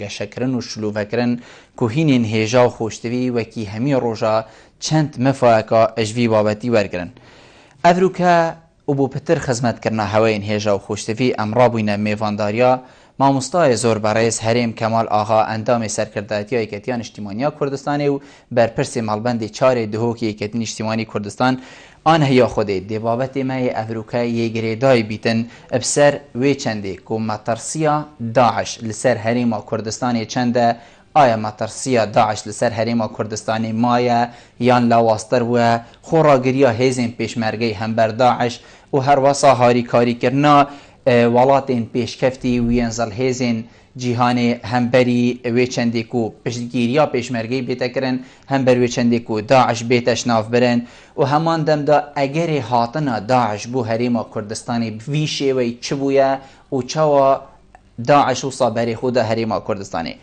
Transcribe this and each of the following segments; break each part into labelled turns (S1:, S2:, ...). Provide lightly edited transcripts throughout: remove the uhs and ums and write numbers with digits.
S1: گەشەکردن و شلوڤەکردن کوهینên هێژا و خۆشتوی وەکی هەمی ڕۆژە چەند مەفایەکە ئەژوی بابەتی وەرگرن. ئەڤروکە و بۆ پتر خزمەتکردنا هەوەیەن هێژا و خۆشتوی ئەمڕا بووینە میێڤانداریە مامۆستای زۆر بەڕێز هەرێم کەمال ئاغا ئەندامی سەرکردایەتیە یەکەتیە نیشتیمانیە کوردستانی و بەرپرسێ مەڵبەندی چارێ دهۆکی یەکەتی نیشتیمانی کوردستان آن هەیە خودێ دێبابەتێ مایە ئەڤروکە یەگرێدای بیتن بسەر وێ چەندێک و مەتەرسیە داعش لەسەر هەرێما کوردستانی چەندە ئایا مەتەرسیە داعش لەسەر هەرێما کوردستانی مایە یان لاواستر وە خۆڕاگریە هێزên پێشمەرگەی هەمبەر داعش و هەروەسا هاریکاریکردنا وڵاتên پێشکەفتی ویەنزەڵ هێزên جیهانê hemberî wê çendêk û piştgiriya pêşmergeyî bêtekirin hember wê çendêk û Daeş bête şnavbirin û heman demda egerê hatina Daeş bû herêma Kurdistanê vî şêweyî çi bûye û çawa Daeş wisa berê xwe da herêma Kurdistanê.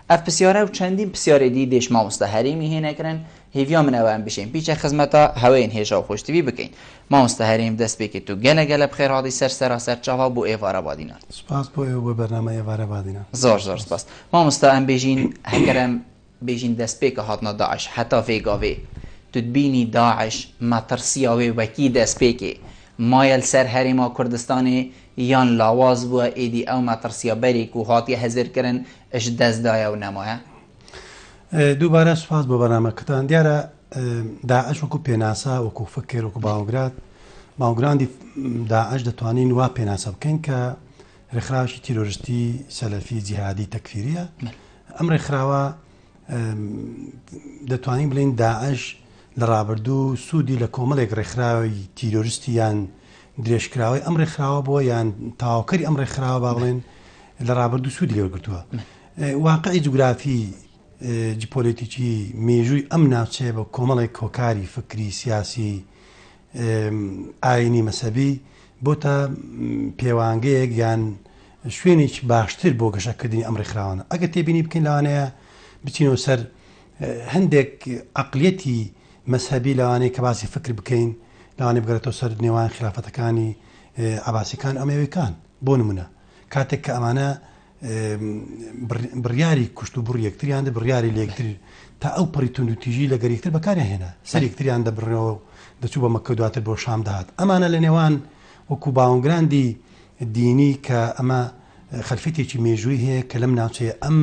S1: Ev pisyare û çendîn pisyarê dî dêş mamosta herêmî hênekirin hêviya min ew em bişên pîça xizmeta heweyên hêja û xweştivî bikin. Mamosta herêm dest pêkê tu gelek bixêr hadî ser seraser çava bû êvara badînan.
S2: Spas bû ew bu bername êvara badînan.
S1: Zor zor spas. Mamosta em bêjîn hegerem bêjîn destpêka hatna Daeş heta vê gavê. Tu dibînî Daeş metirsiya wê wekî destpêkê mayel ser herêma Kurdistanê yan lawaz bûye êdî ew metirsiya berê ku hatiye hezirkirin ji dest daye û nemaye.
S2: دووبارە سوپاس بۆ بەرنامەکەتان دیارە داعش وەکو پێناسا وەکو فکر وەکو باوگراندی داعش دەتوانین وا پێناسە بکەین کە ڕێکخراوەی تیرۆریستی سەلەفی جیهادی تەکفیریە ئەم ڕێکخراوە دەتوانین بڵین داعش لە ڕابردوو سوودی لە کۆمەڵێک ڕێکخراوی تیرۆریستی یان درێژکراوی ئەم ڕێکخراوە بووە یان تاواکەری ئەم ڕێکخراوە با بڵێن لە ڕابردوو سوودی لێوەرگرتووە واقعی جوگرافی جیۆپۆلیتیکی مێژووی ئەم ناوچەیە بە کۆمەڵێک کۆکاری فکری سیاسی ئاینی مەسەبی بۆتە پێوانگەیەک یان شوێنێکی باشتر بۆ گەشەکردنی ئەم ڕێکخراوانە ئەگە تێبینی بکەین لەوانەیە بچینەوە سەر هەندێک عەقلیەتی مەسەبی لەوانەیە کە باسی فکر بکەین لەوانەیە بگەرێتەوە سەر نێوان خلافەتەکانی عەباسیەکان ئەمەویەکان بۆ نمونە کاتێک کە ئەمانە بڕیاری کوشت و بڕ یەکتریان دە بڕیاری لە یەکتر تا ئەو پەڕی تونند و تیژی لە گەریکتر بەکاریان هێنا سەر یەکتریان دەبڕنەوە دەچوو بە مەکە دواتر بۆ شام دەهات ئەمانە لە نێوان وەکو باوەنگراندی دینی کە ئەمە خەلفەتێکی مێژووی هەیە کە لەم ناوچەیە ئەم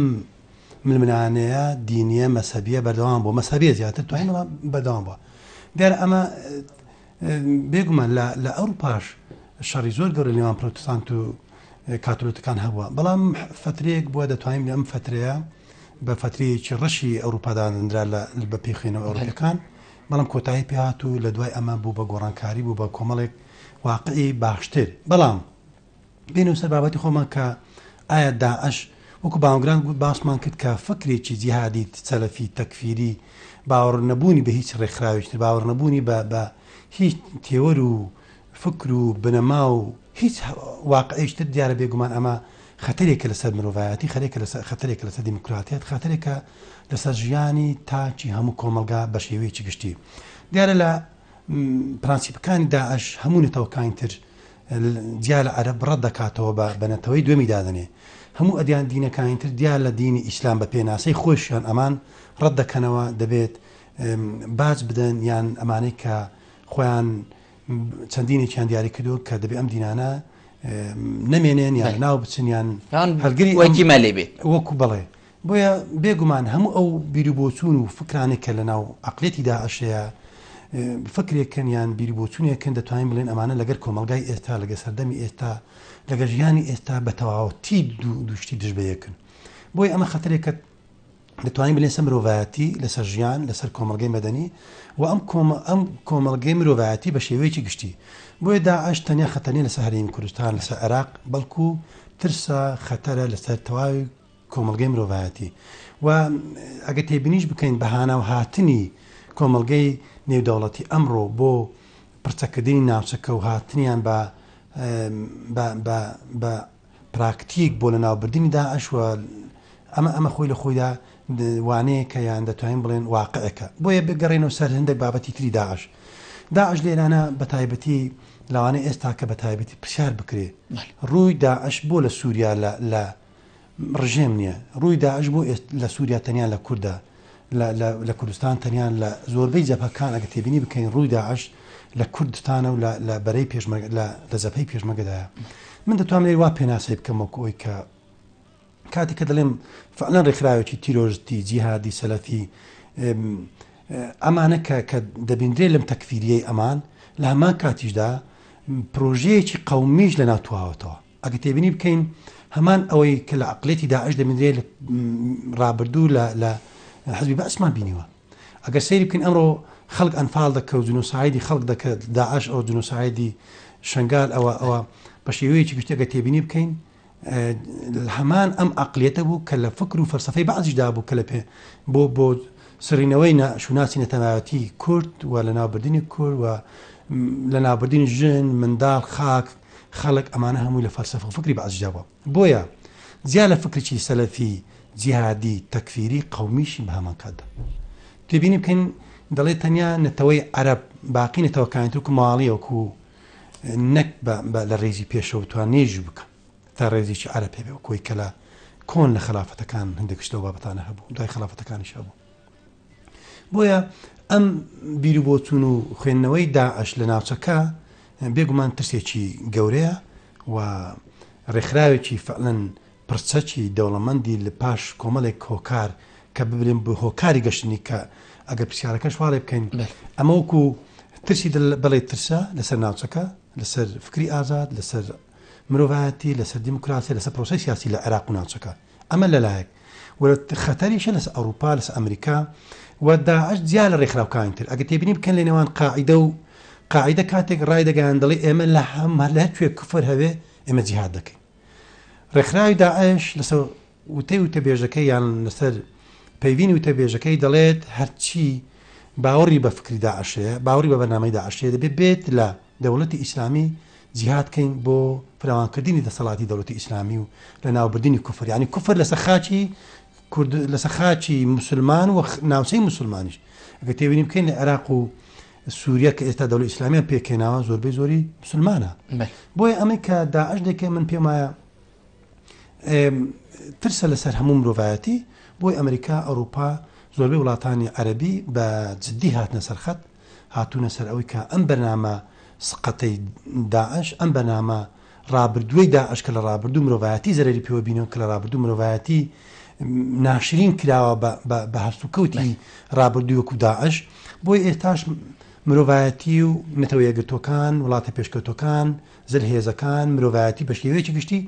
S2: ململانەیە دینیە مەسەبیە بەردەوام بۆ مەسەبیە زیاتر توانین بەردەوام بووە دیارە ئەمە بێگومان لە ئەوروپاش شەڕی زۆر گەورە نێوان پرۆتستانت و کاتۆلیکەکان هەبووە بەڵام فترەیەک بووە دەتوانین ئەم فترەیە بە فترەیەکی ڕەشی ئەوروپادانرا بە پێخێنەوە ئەوروپیەکان بەڵام کۆتایی پێهات و لە دوای ئەمە بوو بە گۆڕانکاری بوو بە کۆمەڵێک واقعی باشتر بەڵام بینەوە سەر بابەتی خۆمان کە ئایا داعش وەکو باوەگران باسمان کرد کە فکرێکی جیهادی سەلەفی تەکفیری باوەڕ نەبوونی بە هیچ ڕێکخراوێکتر باوەڕ نەبوونی بە هیچ تێوەر و فکر و بنەما و هیچ واقعیشتر دیارە بێگومان ئەمە خەتەرێکە لەسەر مرۆڤایەتی خەتەرێکە لەسەر دیموکراتیات خەتەرێکە لەسەر ژیانی تاچی هەموو کۆمەلگا بە شێوەیەکی گشتی دیارە لە پرانسیپەکانی داعش هەموو نەتەوەکانتر دیار لە عەرەب ڕەت دەکاتەوە بە نەتەوەی دوێمی دادنێ هەموو ئەدیان دینەکانتر دیار لە دینی ئیسلام بە پێناسەی خۆشیان ئەمان ڕەت دەکەنەوە دەبێت باج بدەن یان ئەمانەی کە خۆیان چەندینێکیان دیاری کردو کە دەبێت ئەم دینانە نەمێنێن یان ناو بچنیان هەلگری
S1: وەکی مەلێ بێت
S2: وەکو بڵێ بۆیە بێگومان هەموو ئەو بیرروبۆچوون و فکرانێک کە لە ناو عەقڵێتی داعشەیە فکرێکن یان بیرروبۆچوونێکن دەتوانین بڵێن ئەمانە لەگەر کۆمەلگای ئێستا لەگە سەردەمی ئێستا لەگەر ژیانی ئێستا بە تەواوەتی دووشتی دژبەیەکن بۆی ئەمە خەتەرێکە دەتوانین بڵێن سەر مرۆڤایەتی لەسەر ژیان لەسەر کۆمەلگەی مەدەنی و ئەم کۆمەلگەی مرۆڤایەتی بە شێوەیەکی گشتی بۆیە داعش تەنیا خەتەرنی لەسەر هەرێمی کوردستان لەسەر عێراق بەڵکو ترسە خەتەرە لەسەر تەواوی کۆمەلگەی مرۆڤایەتی و ئەگە تێبینیش بکەین بەهانە و هاتنی کۆمەلگەی نێودەوڵەتی ئەمڕۆ بۆ پرچەکردنی ناوچەکە و هاتنیان بە پراکتیک بۆ لە ناوبردننی داعش و ئەمە خۆی لە خۆیدا وانەیە کە یان دەتوانین بڵێن واقعەکە بۆیە بگەڕێنەوە سەر هەندێک بابەتی تری داعش لێرانە بە تایبەتی لەوانەیە ئێستا کە بە تایبەتی پرسیار بکرێ ڕووی داعش بۆ لە سووریا لە ڕژێم نییە ڕووی داعش بۆ لە سووریا تەنیان لە کوردە لە کوردستان تەنیان لە زۆربەی جەبهەکان ئەگە تێبینی بکەین ڕووی داعش لە کوردستانە و لە بەرەی پێشمەرگ لە زەپەی پێشمەرگەدایە من دەتوانم لێ وا پێناسەی بکەم وەکو ئەوی کە کاتێک کە دەڵێم فعلەن ڕێکخراوێکی تیرۆریستی جیهادی سەلەفی ئەمانە کە دەبیندرێت لەم تەکفیریەی ئەمان لە هەمان کاتیشدا پرۆژەیەکی قەومیش لە ناوتواوەتەوە ئەگە تێبینی بکەین هەمان ئەوەی کە لە عقلێتی داعش دەبیندرێت ڕابردوو لە حەزبی بەئسمان بینیوە ئەگەر سەیری بکەین ئەمڕۆ خەڵک ئەنفاڵ دەکە و جنوسایدی خەڵک دەکات داعش ئەو جنوسایدی شنگال ئەوە بە شێوەیەکی گشتەکە تێبینی بکەین هەمان ئەم عقلێتە بوو کە لە فکر و فەرسەفەی بەعزیشدا بوو کە لە پێ بۆ سرینەوەی شوناسی نەتەنایەتی کورد و لە ناوبردنی کورد و لە ناوبردنی ژن منداڵ خاک خەڵک ئەمانە هەمووی لە فەرسەفە و فکری بەعزیشدا بووە بۆیە زیاد لە فکرێکی سەلەفی جیهادی تەکفیری قەومیشی بە هەمان کاتدا تێبینی بکەین دەڵێت تەنیا نەتەوەی عەرەب باقی نەتەوەکانی وەکو ماڵی وەکو نەک لە ڕێزی پێشەوە توان نێژ بکە تا ڕێزیی عەرەب هەبێ وەکۆی کە لە کۆن لە خلافەتەکان هەندێکشتەوە بابەتانە هەبوو دوای خلافەتەکانیش هەبوو بۆیە ئەم بیر و بۆچوون و خوێندنەوەی داعش لە ناوچەکە بێگومان ترسێکی گەورەیە و ڕێکخراوێکی فعلەن پرچەکی دەوڵەمەندی لە پاش کۆمەڵێک هۆکار کە ببرێن بە هۆکاری گەشتنی کە ئەگەر پرسیارەکەش واڵێ بکەین ئەمە وەکو ترسی بەڵێ ترسە لەسەر ناوچەکە لەسەر فکری ئازاد لەسەر مرۆڤایەتی لەسەر دیموکراسی لەسەر پرۆسەی سیاسی لە عێراق و ناوچەکە ئەمە لەلایەک وە خەتەریشە لەسەر ئەوروپا لەسەر ئەمریکا و داعش زیاد لە ڕێکخراوەکانی ئەگە تێبینی بکەن لە نێوان قاعیدە کاتێک ڕای دەگەیان دەڵێ ئێمە لە هەر کوێ کوفر هەوێ ئێمە جیهاد دەکەین ڕێکخراوی داعش لەسەر وتەی وتەبێژەکەی یان لەسەر پەیوینی وتەبێژەکەی دەڵێت هەرچی باوەڕی بە فکری داعشەیە باوەڕی بە بەرنامەی داعشەیە دەبێت بێت لە دەوڵەتی ئیسلامی جیهادکەین بۆ فراوانکردنی دەسەڵاتی دەوڵەتی ئیسلامی و لە ناوبردنی کوفر یعنی کوفر لەسەر خاچی کورد لەسەر خاچی مسلمان و ناوچەی مسلمانیش ئەگە تێبینی بکەین لە عێراق و سووریا کە ئێستا دەوڵەتی ئیسلامیان پێکێناوە زۆربەی زۆری مسلمانە بۆیە ئەمە کە داعش دەکەی من پێم وایە ترسە لەسەر هەموو مرۆڤایەتی بۆی ئەمریکا ئەوروپا زۆربەی وڵاتانی عەرەبی بە جددی هاتنە سەرخەت هاتوونە سەر ئەوەی کە ئەم بەرنامە سقەتەی داعش ئەم بەرنامە ڕابردووی داعش کە لە ڕابردوو مرۆڤایەتی زەرەری پێوە بینەوە کە لە ڕابردوو مرۆڤایەتی ناشرین کراوە بە هەرسوکەوتی ڕابردووی وەکو داعش بۆی ئێستاش مرۆڤایەتی و نەتەوە یەکگرتوەکان وڵاتە پێشکەوتەکان زەرهێزەکان مرۆڤایەتی بە شێوەیەکی گشتی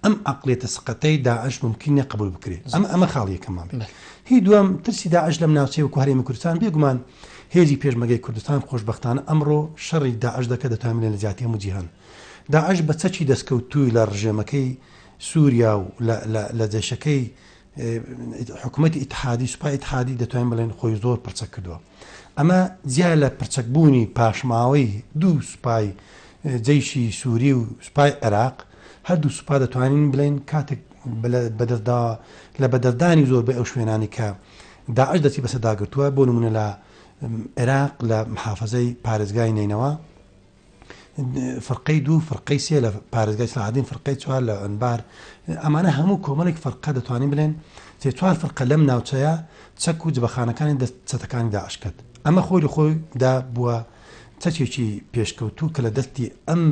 S2: ئەم عقلێتە سقەتەی داعش ممکنە قبول بکرێت ئەمە خاڵیەکەمان بێت هی دووەم ترسی داعش لەم ناوچەی وەکو هەرێمی کوردستان بێگومان هێزی پێشمەرگەی کوردستان خۆشبەختانە ئەمڕۆ شەڕی داعش دەکە دەتوانێت لە جیهاتی هەموو جیهان داعش بە چەکی دەستکەوتووی لە ڕژێمەکەی سووریا و لە جێشەکەی حکوومەتی ئیتحادی سوپای ئیتحادی دەتوانین بڵێن خۆی زۆر پرچە کردووە ئەمە زیاد لە پرچەکبوونی پاشماوەی دوو سوپای جەیشی سووری و سوپای عێراق هەردوو سوپا دەتوانین بڵێن کاتێک لە بەدەستدانی زۆر بە ئەو شوێنانی کە داعش دەچی بەسەر داگرتووە بۆ نمونە لە عێراق لە محافەزەی پارێزگای نینەوە فەرقەی دوو فەرقەی سێ لە پارێزگای سەلاحەدین فەرقەی چوار لە ئەنبار ئەمانە هەموو کۆمەڵێک فەرقە دەتوانین بڵێن سێ چوار فەرقە لەم ناوچەیە چەک و جبەخانەکانی دەستچەتەکانی داعش کرد ئەمە خۆی لە خۆیدا بووە چەکێکی پێشکەوتوو کە لە دەستی ئەم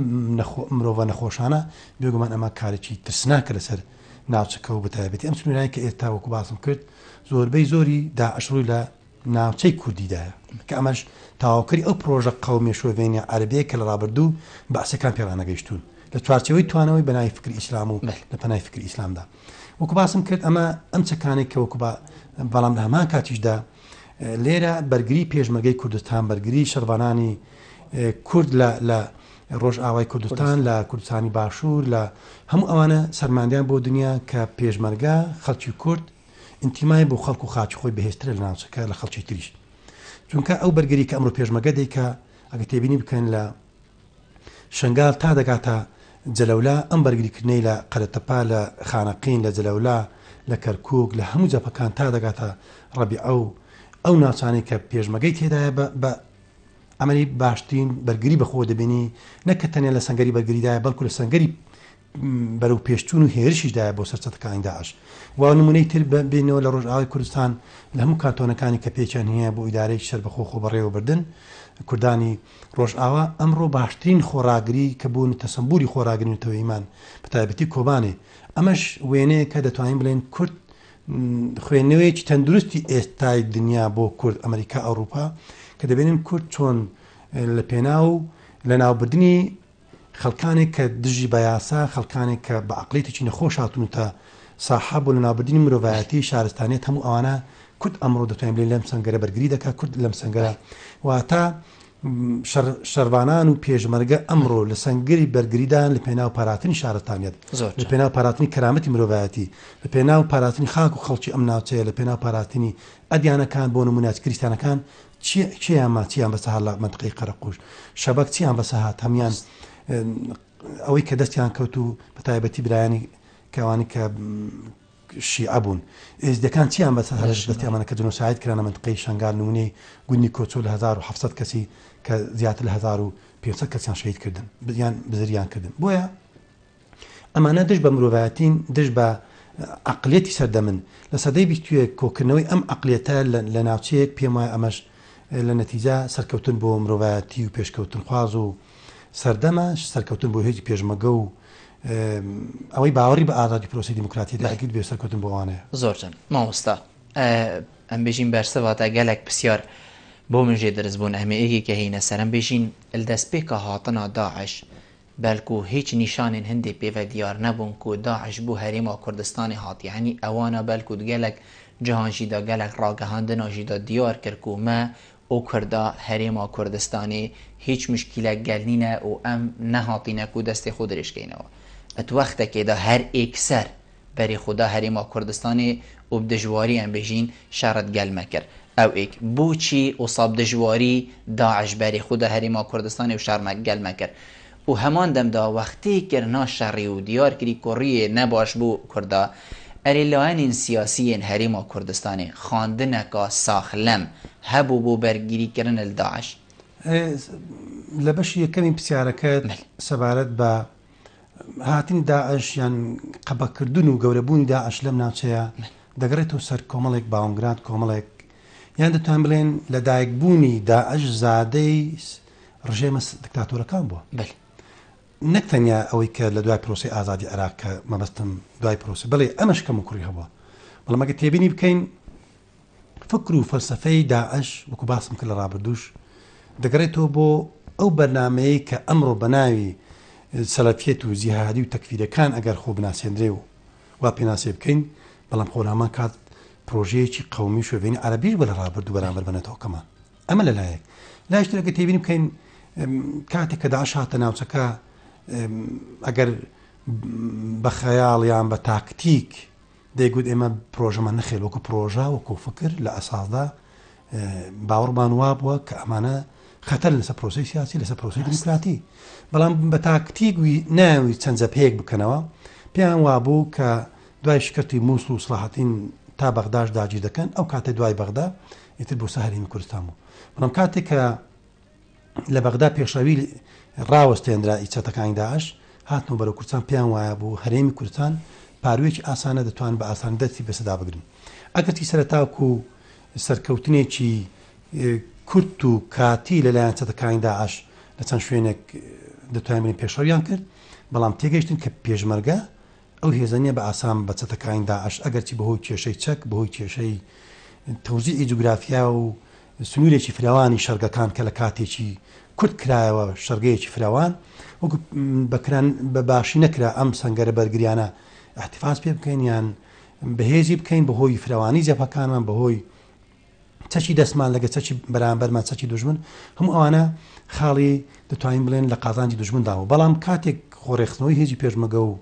S2: مرۆڤە نەخۆشانە بێگومان ئەمە کارێکی ترسناکە لەسەر ناوچەکە و بەتایبەتی ئەم سنوورانی کە ئێستا وەکو باسم کرد زۆربەی زۆری داعش ڕووی لە ناوچەی کوردیدایە کە ئەمەش تاواکەری ئەو پرۆژە قەومی شۆڤێنی عەرەبیە کە لە ڕابردوو بەعسەکان پێڕانەگەیشتون لە چوارچەوەی توانەوەی بەناوی فکری ئیسلام و لە پەنای فکری ئیسلامدا وەکو باسم کرد ئەم چەکانێک کە وەکو بەڵام لە هەمان کاتیشدا لێرە بەرگری پێشمەرگەی کوردستان بەرگری شەڕوانانی کورد لە ڕۆژ ئاوای کوردستان لە کوردستانی باشوور لە هەموو ئەوانە سەرماندیان بۆ دنیا کە پێشمەرگە خەڵکی کورد ئینتیمای بۆ خەڵک و خاچی خۆی بەهێزترە لە ناوچەکە لە خەڵکی تریش چونکە ئەو بەرگری کە ئەمڕۆ پێشمەرگە دەیکە ئەگە تێبینی بکەن لە شنگال تا دەگاتە جەلەولا ئەم بەرگریکردنەی لە قەرەتەپا لە خانەقین لە جەلەولا لە کەرکووک لە هەموو جەپەکان تا دەگاتە ڕەبیعە و ئەو ناوچانەی کە پێشمەرگەی تێدایە بە ئەمەری باشترین بەرگری بەخۆ دەبینی نەکە تەنیا لە سەنگەری بەرگریدایە بەڵکو لە سەنگەری بەرەو پێشچوون و هێرشیشدایە بۆ سەرچەتەکانی داعش وا نمونەی تر بینەوە لە ڕۆژئاوای کوردستان لە هەموو کانتۆنەکانی کە پێچیان هەیە بۆ ئیدارەیەکی سەربەخۆ خۆبەڕێوەبردن کوردانی ڕۆژئاوا ئەمڕۆ باشترین خۆراگری کە بوون تەسەمبوری خۆراگرنەوەی ئیمان بە تایبەتی کۆبانێ ئەمەش وێنەیە کە دەتوانین بڵێن کورد خوێندنەوەیەکی تەندروستی ئێستای دنیا بۆ کورد ئەمریکا ئەوروپا کە دەبێنن کورد چۆن لە پێناو لە ناوبردننی خەڵکانێک کە دژی بە یاسا خەڵکانێک کە بە عقلێتێکی نەخۆش هاتون تا ساحاب بۆ لە ناوبردننی مرۆڤایەتی شارستانێت هەموو ئەوانە کورد ئەمڕۆ دەتوانین بڵێن لەم سەنگەرە بەرگری دەکات کورد لەم سەنگەرە واتە شەروانان و پێشمەرگە ئەمڕۆ لە سنگری بەرگریدان لە پێناو پاراتنی شارستانیت لە پێناو پاراتنی کەرامەتی مرۆڤایەتی لە پێناو پاراتنی خاک و خەڵکی ئەم ناوچەیە لە پێناو پاراتنی ئەدیانەکان بۆ نمونات کریستانەکان چیان ماچیان بەسەهات لە منطقەی قەرەقوش شەبەک چیان بەسەهات هەمیان ئەوەی کە دەستیان کەوت و بە تایبەتی برایانی کەوانی کە شیعە بوون ئێزدەکان چیان بەسەهاتیانمانە کە جنۆساید کرانە منطقەی شنگار نمونەی گوندی کۆچۆ لە 1700 کەسی کە زیاتر لە 1500 کەسیان شەهید کردن بیان بزریان کردن بۆیە ئەمانە دژ بە مرۆڤایەتین دژ بە عقلێتی سەردەمن لە سەدەی 20 کۆکردنەوەی ئەم عقلێتە لە ناوچەیەک پێم وایە ئەمەش لە نەتیجە سەرکەوتن بۆ مرۆڤایەتی و پێشکەوتن خواز و سەردەمە سەرکەوتن بۆ هێزی پێشمەگە و ئەوەی باوەڕی بە ئازادی پرۆسی دیموکراتی داگیر بێ سەرکەوتن بۆوانەیە
S1: زۆرجان مامۆستا ئەم بێژین بەرسەواتە گەلێک پرسیار بۆ منژێ دەرزبوون ئەمەیەکی کە هینە سەرم بێژین دەستپێکە هاتنە داعش بەلکو هیچ نیشانین هەندێ پێوە دیار نەبوون کو داعش بوو هەرێما کوردستانی هاتی هەنی ئەوانە بەلکو گەلێک جیهانژیدا گەلێک ڕاگەهاندنەژیدا دیار کرد و مە ئەو کوردا هەرێما کوردستانی هیچ مشکلە گەلنینە و ئەم نەهاتینە و دەستی خۆ درێژکەینەوە ئەت وەختێکێدا هەر ئێکسەر بەری خوددا هەرێما کوردستانی و بدژواری ئەم بێژین شارەت گەلمە کرد ئەو ئێک بۆچی ئوساب دژواری داعش بەری خوددا هەرێما کوردستانی و شارمە گەلمە کرد و هەمان دەمدا وەختی کردنا شەڕی و دیارکردی کوڕیە نەباش بوو کووردا ئەرێ لایەنین سیاسیین هەرێما کوردستانی خواندنەکە ساخلەم هەبوو بۆ بەرگریکردن لە داعش
S2: لە بەشی یەکەمی پرسیارەکەت سەبارەت بە هاتین داعش یان قەبەکردن و گەورەبوونی داعش لەم ناوچەیە دەگەڕێتەوە سەر کۆمەڵێک باوەمگرات کۆمەڵێک یان دەتوان بڵێن لە دایکبوونی داعش زادەی ڕژێمە دکتاتۆرەکان بووە نەک تەنیا ئەوەی کە لە دوای پرۆسی ئازادی عێراق کە مەبەستم دوای پرۆسی بڵێ ئەمەش کەم و کوڕی هەبووە بەڵام ئەگە تێبینی بکەین فکر و فەلسەفەی داعش وەکو باسم کرد لە ڕابردووش دەگەڕێتەوە بۆ ئەو بەرنامەیە کە ئەمڕۆ بە ناوی سەلەفیەت و جیهادی و تەکفیرەکان ئەگەر خۆ بناسێنرێ و وا پێناسێ بکەین بەڵام خۆرامان کات پرۆژەیەکی قەومی شوێنی عەرەبیش بە لە ڕابردوو بەرامبەر بنێتەوەکەمان ئەمە لەلایەک لاشتر ئەگە تێبینی بکەین کاتێک کە داعش هاتە ناوچەکە ئەگەر بە خەیاڵ یان بە تاکتیک دەیگوت ئێمە پرۆژەمان نەخێل وەکو پرۆژە وەکو فکر لە ئەساسدا باوەڕمان وا بووە کە ئەمانە خەتەر لەسەر پرۆسی سیاسی لەسەر پرۆسی دیموکراتی بەڵام بە تاکتیک ناوی چەند جەبهەیەک بکەنەوە پێیان وابوو کە دوای شکستی مووسڵ و سڵاحەتین تا بەغداش داگیر دەکەن ئەو کاتێک دوای بەغدا ئیتر بۆ سەهەرێمی کوردستان بوو بەڵام کاتێک کە لە بەغدا پێشەوی ڕاوەستێنرا ئیچەتەکانی داعش هاتنەوە بەرەو کوردستان پێیان وایە بوو هەرێمی کوردستان پاروێکی ئاسانە دەتوان بە ئاسانی دەستی بەسەدا بگرن ئەگەتی سەرەتاکو سەرکەوتنێکی کورت و کاتی لەلایەن چەتەکانی داعش لە چەند شوێنێک دەتوانین پێشەویان کرد بەڵام تێگەیشتن کە پێشمەرگە ئەو هێزانیە بە ئاسان بە چەتەکانی داعش ئەگەرچی بەهۆی کێشەی چەک بەهۆی کێشەی تەوزیعی جوگرافیا و سنوورێکی فراوانی شەرگەکان کە لە کاتێکی کورت کرایەوە شەرگەیەکی فراوان وەکو بەکران بە باشی نەکرا ئەم سەنگەرە بەرگریانە احتیفاز پێ بکەین یان بەهێزی بکەین بەهۆی فراوانی جەپەکانمان بەهۆی چەکی دەستمان لەگە چەکی بەرامبەرمان چەکی دوژمن هەموو ئەوانە خاڵی دەتوانین بڵێن لە قازانجی دوژمنداوە بەڵام کاتێک خۆڕێخستنەوەی هێزی پێشمەگە و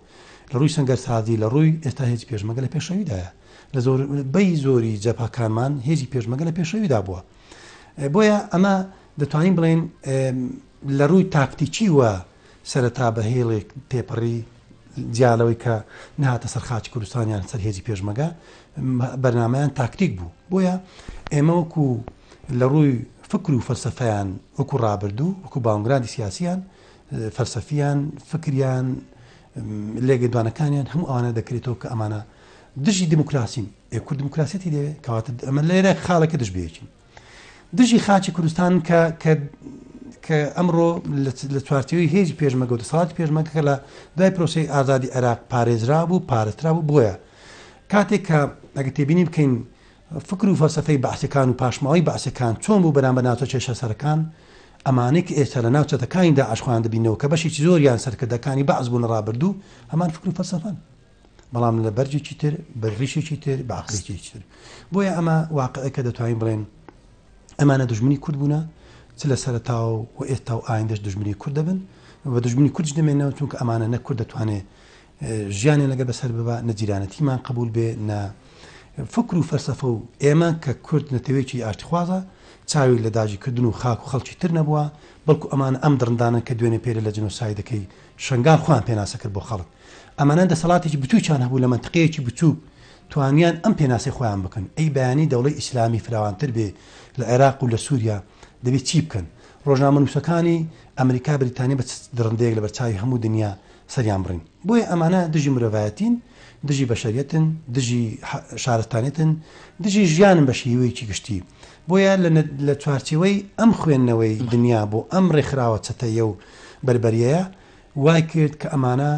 S2: لە ڕووی سەنگەر سازی لە ڕووی ئێستا هێزی پێشمەگە لە پێشەویدایە لە بەی زۆری جەپەکانمان هێزی پێشمەگە لە پێشەویدا بووە بۆیە ئەمە دەتوانین بڵێن لە ڕووی تاکتیکی وە سەرەتا بە هێڵێک تێپەڕی جیالەوەی کە نهاتە سەر خاچی کوردستانیان سەر هێزی پێشمەگە بەرنامەیان تاکتیک بوو بۆیە ئێمە وەکو لە ڕووی فکر و فەلسەفەیان وەکو ڕابردوو وەکو باوەڕاندی سیاسیان فەلسەفیان فکریان لێگە دوانەکانیان هەموو ئەوانە دەکرێتەوە کە ئەمانە دژی دموکراسین کورد دموکراسەتی دەوێت کەواتە ئەمە لێرە خاڵەکە دژ بێچین دژی خاچی کوردستان کە ئەمڕۆ لە چوارچێوەی هێزی پێشمەرگە و دەسەڵاتی پێشمەرگە کە لە دوای پرۆسەی ئازادی عێراق پارێزرا بوو پارێزرا بوو بۆیە کاتێک کە ئەگە تێبینی بکەین فکر و فەلسەفەی بەعسیەکان و پاشماوەی بەعسیەکان چۆن بوو بەرامبەر ناوچە کێشە سەرەکان ئەمانەی کە ئێستا لە ناوچەتەکانی داعش خۆیان دەبینەوە کە بەشێکی زۆریان سەرکردەکانی بەعز بوون لە ڕابردوو هەمان فکر و فەلسەفەن بەڵام لە بەرجێکی تر بە ڕیشێکی تر بە عەقڵێکی تر بۆیە ئەمە واقعەکە دەتوانین بڵێن ئەمانە دژمنی کورد بوونە چ لە سەرەتاوە و ئێستا و ئایندەش دژمنی کورد دەبن بە دژمنی کوردش دەمێنەوە چونکە ئەمانە نە کورد دەتوانێت ژیانێ لەگە بەسەر ببە نەجیرانەتیمان قبول بێ نە فکر و فەلسەفە و ئێمە کە کورد نەتەوەیەکی ئاشتیخوازە چاوی لە داژیکردن و خاک و خەڵکی تر نەبووە بەڵکو ئەمانە ئەم دڕندانن کە دوێنێ پێرە لە جنۆسایدەکەی شنگان خۆیان پێناسە کرد بۆ خەڵک ئەمانە دەسەڵاتێکی بچووکیان هەبوو لە منتقەیەکی بچووک توانیان ئەم پێناسی خۆیان بکەن ئەی بەیانی دەوڵەی ئیسلامی فراوانتر بێ لە عێراق و لە سووریا دەبێت چی بکەن ڕۆژنامەنووسەکانی ئەمریکا بریتانی بە دڕندەیەک لە بەرچاوی هەموو دنیا سەریان بڕین بۆیە ئەمانە دژی مرۆڤایەتین دژی بەشەریەتن دژی شارستانێتن دژی ژیانن بە شێوەیەکی گشتی بۆیە لە چوارچێوەی ئەم خوێندنەوەی دنیا بۆ ئەم ڕێکخراوە چەتەیە و بربەریەیە وای کرد کە ئەمانە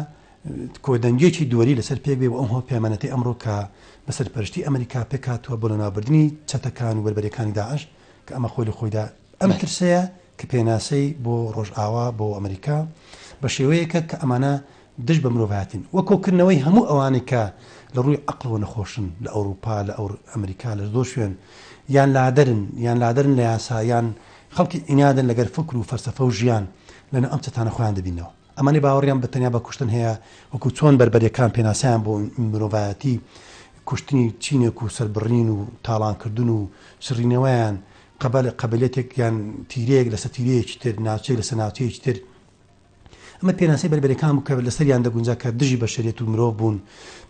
S2: کۆدەنگێکی دووەری لەسەر پێک بێ و ئەم هۆ پەیمانەتی ئەمڕۆ کە بەسەر پەرشتی ئەمریکا پێکاتوە بۆ لەناوبردننی چەتەکان و بربەریەکانی داعش کە ئەمە خۆی لە خۆیدا ئەم ترسەیە کە پێناسەی بۆ ڕۆژئاوا بۆ ئەمریکا بە شێوەیەکە کە ئەمانە دژ بە مرۆڤایەتین وە کۆکردنەوەی هەموو ئەوانەی کە لە ڕووی عەقڵەوە نەخۆشن لە ئەوروپا لە ئەمریکا لە زۆر شوێن یان لادەرن لە یاسا یان خەڵکی ئینادن لەگەر فکر و فەلسەفە و ژیان لەنە ئەم چەتانە خۆیان دەبینەوە ئەمانەی باوەڕیان بەتەنیا بە کوشتن هەیە وەکو چۆن بربەریەکان پێناسیان بۆ مرۆڤایەتی کوشتنی چینێک و سەربڕین و تاڵانکردن و سڕینەوەیان قەبەلێتێک یان تیرەیەک لەسەر تیرەیەکی تر ناوچەیەک لەسەر ناوچەیەکی تر ئەمە پێناسەی بربەریەکان کە لەسەریان دەگونجا کە دژی بەشەریەت و مرۆڤ بوون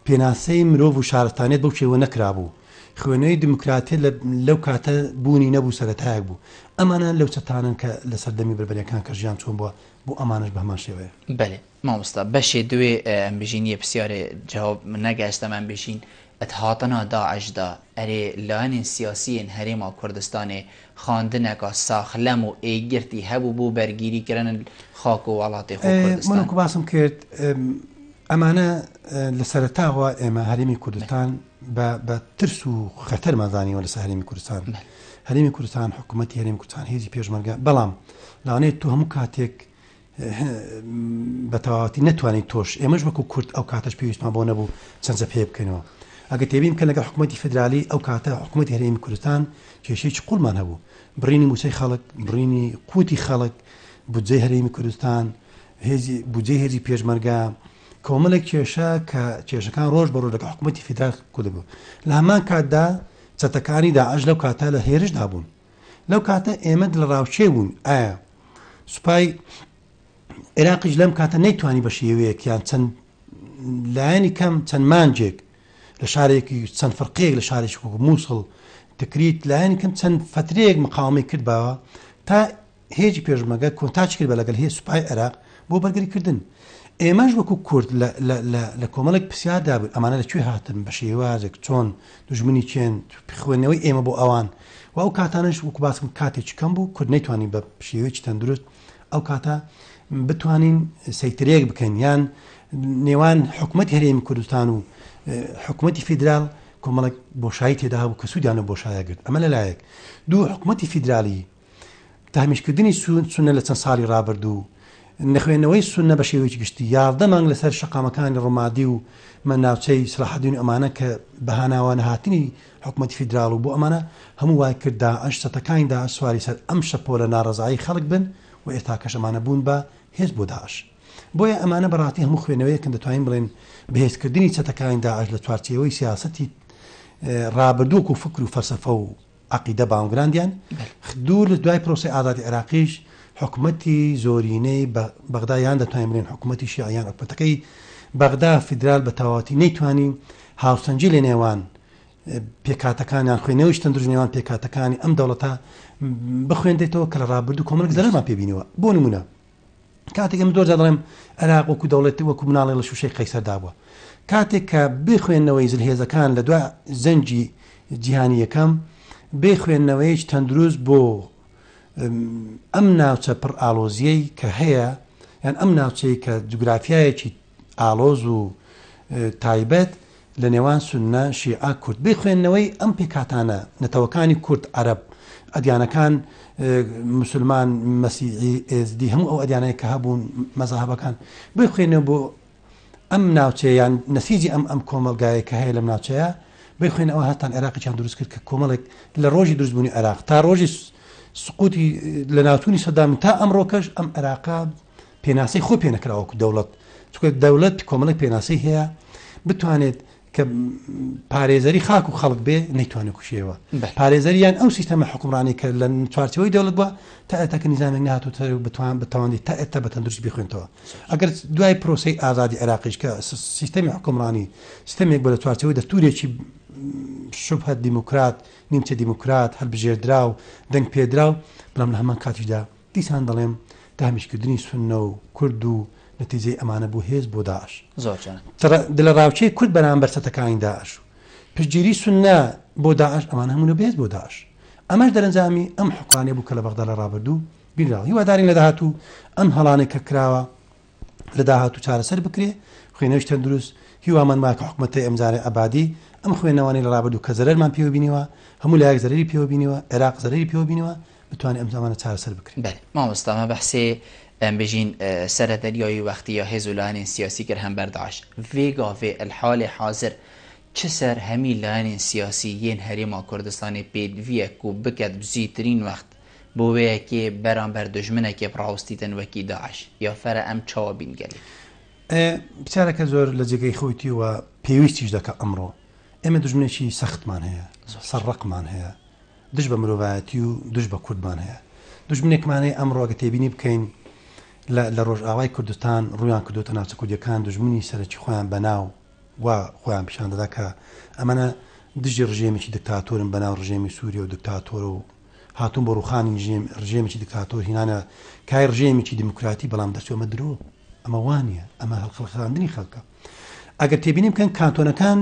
S2: پێناسەی مرۆڤ و شارستانێت بەو شێوە نەکرابوو خوێنەوەی دموکراتیە لەو کاتە بوونی نەبوو سەرەتایەک بوو ئەمانە لەو چەتانن کە لە سەردەمی بربەریەکان کە ژیان چۆن بووە بۆ ئەمانش بە هەمان شێوەیە
S1: بەێ مامۆستا بەشێ دوێ ئەمبژینیە پرسیارێ جواب نەگەشتەمان بژین ئەتهاتەنا داعشدا ئەرێ لاەنین سیاسیین هەرێما کوردستانê xandineka saxlem û êgirtî hebû bû bergîrîkirinin xak û welatê xwe Kurdistan.
S2: من باسم کرد ئەمانە لە سەرەتاوە ئێمە هەرێمی کوردستان بە ترس و خەتەر مازانیوە لە هەرێمی کوردستان هەرێمی کوردستان حکوومەتی هەرێمی کوردستان هێزی پێشمەرگە بەڵام لەوانەیە تو هەموو کاتێک بە تەواوەتی نەتوانیت تۆش ئێمەش وەکو کورد ئەو کاتەش پێویستمان بۆ نەبوو چەندە پێ بکەینەوە ئەگە تێبیم کە لەگە حکوومەتی فدرالی ئەو کاتە حکوومەتی هەرێمی کوردستان کێشەیەکی قوڵمان هەبوو بڕینی موسەی خەڵک بڕینی قوتی خەڵک بودجەی هەرێمی کوردستان بودجەی هێزی پێشمەرگە کۆمەڵێک کێشە کە کێشەکان ڕۆژ بەڕۆژ لەگە حکوومەتی فدرال کودبوو لە هەمان کاتدا چەتەکانی داعش لەو کاتە لە هێرشدا بوون لەو کاتە ئێمە لە ڕاوچێ بوون ئایا سوپای عێراقیش لەم کاتە نەیتوانی بە شێوەیەک یان چەند لایەنی کەم چەند مانجێک لە شارێکی چەند فەرقەیەک لە شارێکی مووسڵ دەکریت لایەنی کەم چەند فترەیەک مقاومەی کردبەوە تا هێزی پێشمەرگە کۆنتاچ کرد بە لەگەڵ هێز سوپای عێراق بۆ بەرگریکردن ئێمەش وەکو کورد لە کۆمەڵێک پرسیاردا بوو ئەمانە لەکوێ هاتن بە شێوازێک چۆن دوژمنی چێن خوێندنەوەی ئێمە بۆ ئەوان و ئەو کاتانش وەکو باسم کاتێکی کەم بوو کورد نەیتوانین بە شێوەیەکی تەندروست ئەو کاتە بتوانین سەیترەیەک بکەین یان نێوان حکوومەتی هەرێمی کوردستان و حکوومەتی فیدرال کۆمەڵێک بۆشایی تێدا بوو کە سوودیانە بۆشایەگرت ئەمە لەلایەک دوو حکوومەتی فیدرالی تامیشکردنی سونە لە چەند ساڵی ڕابردوو نەخوێنەوەی سونە بە شێوەیەکی گشتی یاردەمانگ لەسەر شەقامەکانی ڕۆمادی و ناوچەی سلاحەدین و ئەمانە کە بەهاناوانە هاتنی حکوومەتی فیدرال و بۆ ئەمانە هەموو وای کرد داعش سەتەکانی داعش سواری سەر ئەم شەپۆ لە ناڕەزایی خەڵک بن و ئێستا کەشەمانە بوون بە هێز بۆ داعش بۆیە ئەمانە بەڕاستی هەموو خوێنەوەیەکن دەتوانین بڵێن بەهێزکردنی چەتەکانی داعش لە چوارچێوەی سیاسەتی ڕابردووک و فکر و فەلسەفە و عەقیدە باوەڕاندیان دوور لە دوای پرۆسەی ئازادی عێراقیش حکوومەتی زۆرینەی بەغدا یان دەتوانین بڵێن حکوومەتی شیعیان حکوومەتەکەی بەغدا فیدرال بە تەواوەتی نەیتوانی هاوسەنجی لە نێوان پێکاتەکانیان خوێنەوەی تەندروست نێوان پێکاتەکانی ئەم دەوڵەتە بخوێندێتەوە کە لە ڕابردوو کۆمەڵێک زەرمان پێبینەوە بۆ نمونە کاتێک ئەم زۆر دەڵێم عێراق وەکو دەوڵەتی وەکو مناڵی لە شوشەی قەیسەردا بووە کاتێک کە بخوێندنەوەی زلهێزەکان لە دوای زەنجی جیهانی یەکەم بخوێندنەوەیش تەندروست بۆ ئەم ناوچە پڕ ئالۆزیەی کە هەیە یان ئەم ناوچەی کە جوگرافیایەکی ئالۆز و تایبەت لە نێوان سونە شیعە کورد بخوێندنەوەی ئەم پێکاتانە نەتەوەکانی کورد عەرەب ئەدیانەکان مسلمان مەسیحی ئێزدی هەموو ئەو ئەدیانەیە کە هەبوون مەزاهبەکان بخوێنەوە بۆ ئەم ناوچەیان نەسیجی ئەم کۆمەلگایە کە هەیە لەم ناوچەیە بخوێنەوە هاتان عێراقیان دروست کرد کە کۆمەڵێک لە ڕۆژی دروستبوونی عێراق تا ڕۆژی سقوتی لە ناوتونی سەدام تا ئەمڕۆکەش ئەم عێراقا پێناسەی خۆ پێ نەکراوەکو دەوڵەت چونکە دەوڵەت کۆمەڵێک پێناسەی هەیە بتوانێت کە پارێزەری خاک و خەڵک بێ نەیتوانێت کوشێەوە پارێزەریان ئەو سیستەمە حکومڕانی کە لە چوارچەوەی دەوڵەت بووە تا ئێتاکە نیزامێک نهاتوتە بتوانێت تا ئێستا بە تەندروستی بخوێنەوە ئەگەر دوای پرۆسەی ئازادی عێراقیش کە سیستەمی حکومڕانی سیستەمێک بە لە چوارچەوەی دەستورێکی شوبهە دیموکرات نیمچە دیموکرات هەڵبژێردرا و دەنگ پێدرا و بەڵام لە هەمان کاتیشدا دیسان دەڵێم داهمیشکردنی سونە و کورد و نەتیجەی ئەمانە بوو هێز بۆ داعش لە ڕاوچەی کورد بەرامبەر سەتەکانی داعش پشتگیری سونە بۆ داعش ئەمانە هەموو بێز بۆ داعش ئەمەش دەرەنجامی ئەم حقانێ بوو کە لە بەغدا لە ڕابردوو بیراوە هیوادارین لە داهاتوو ئەم هەڵانێک کە کراوە لە داهاتوو چارەسەر بکرێ خوێنەوەش تەندروست هیوامان ماکە حکومەتی ئەمجارێ ئەبادی ئەم خوێنەوانی لە ڕابردوو کە زەرەرمان پێوە بینیوە هەموو لایەک زەرەری پێوە بینیوە عێراق زەرەری پێوە بینیوە بتوانێت ئەم زمانە چارەسەر بکرێت
S1: مامۆستا مە بەحسێ بجين سردرياي وقتيا هزولان سياسي كر هم برداشت فيغا في الحال حاضر چسر همي لان سياسيين هريما كردستان بيد فيكو بكت بزيترين وقت بوه كي برانبر دجمنه كي براوستيتن وكي داعش يا فر ام چاوبين گلي
S2: بچارك زور لجيگي خويتي و پيويستيش دك امرو اما دجمنشي سخت مان هي سرق مان هي دج بمرواتي و دج بكردمان هي دجمنك ماني امرو اگتيبيني بكين لە ڕۆژئاوای کوردستان ڕویان کردوتە ناوچە کوردیەکان دژمنی سەرەکی خۆیان بەناو و خۆیان پیشان دەدا کە ئەمانە دژی ڕژێمێکی دکتاتۆرن بەناو ڕژێمی سووریا و دکتاتۆر و هاتوون بۆ ڕوخانی ڕژێمێکی دکتاتۆر هینانە کای ڕژێمێکی دیموکراتی بەڵام دەچۆمە درۆ ئەمە وانە ئەمە هەڵخەڵاندنی خەڵکە ئەگەر تێبینی بکەن کانتۆنەکان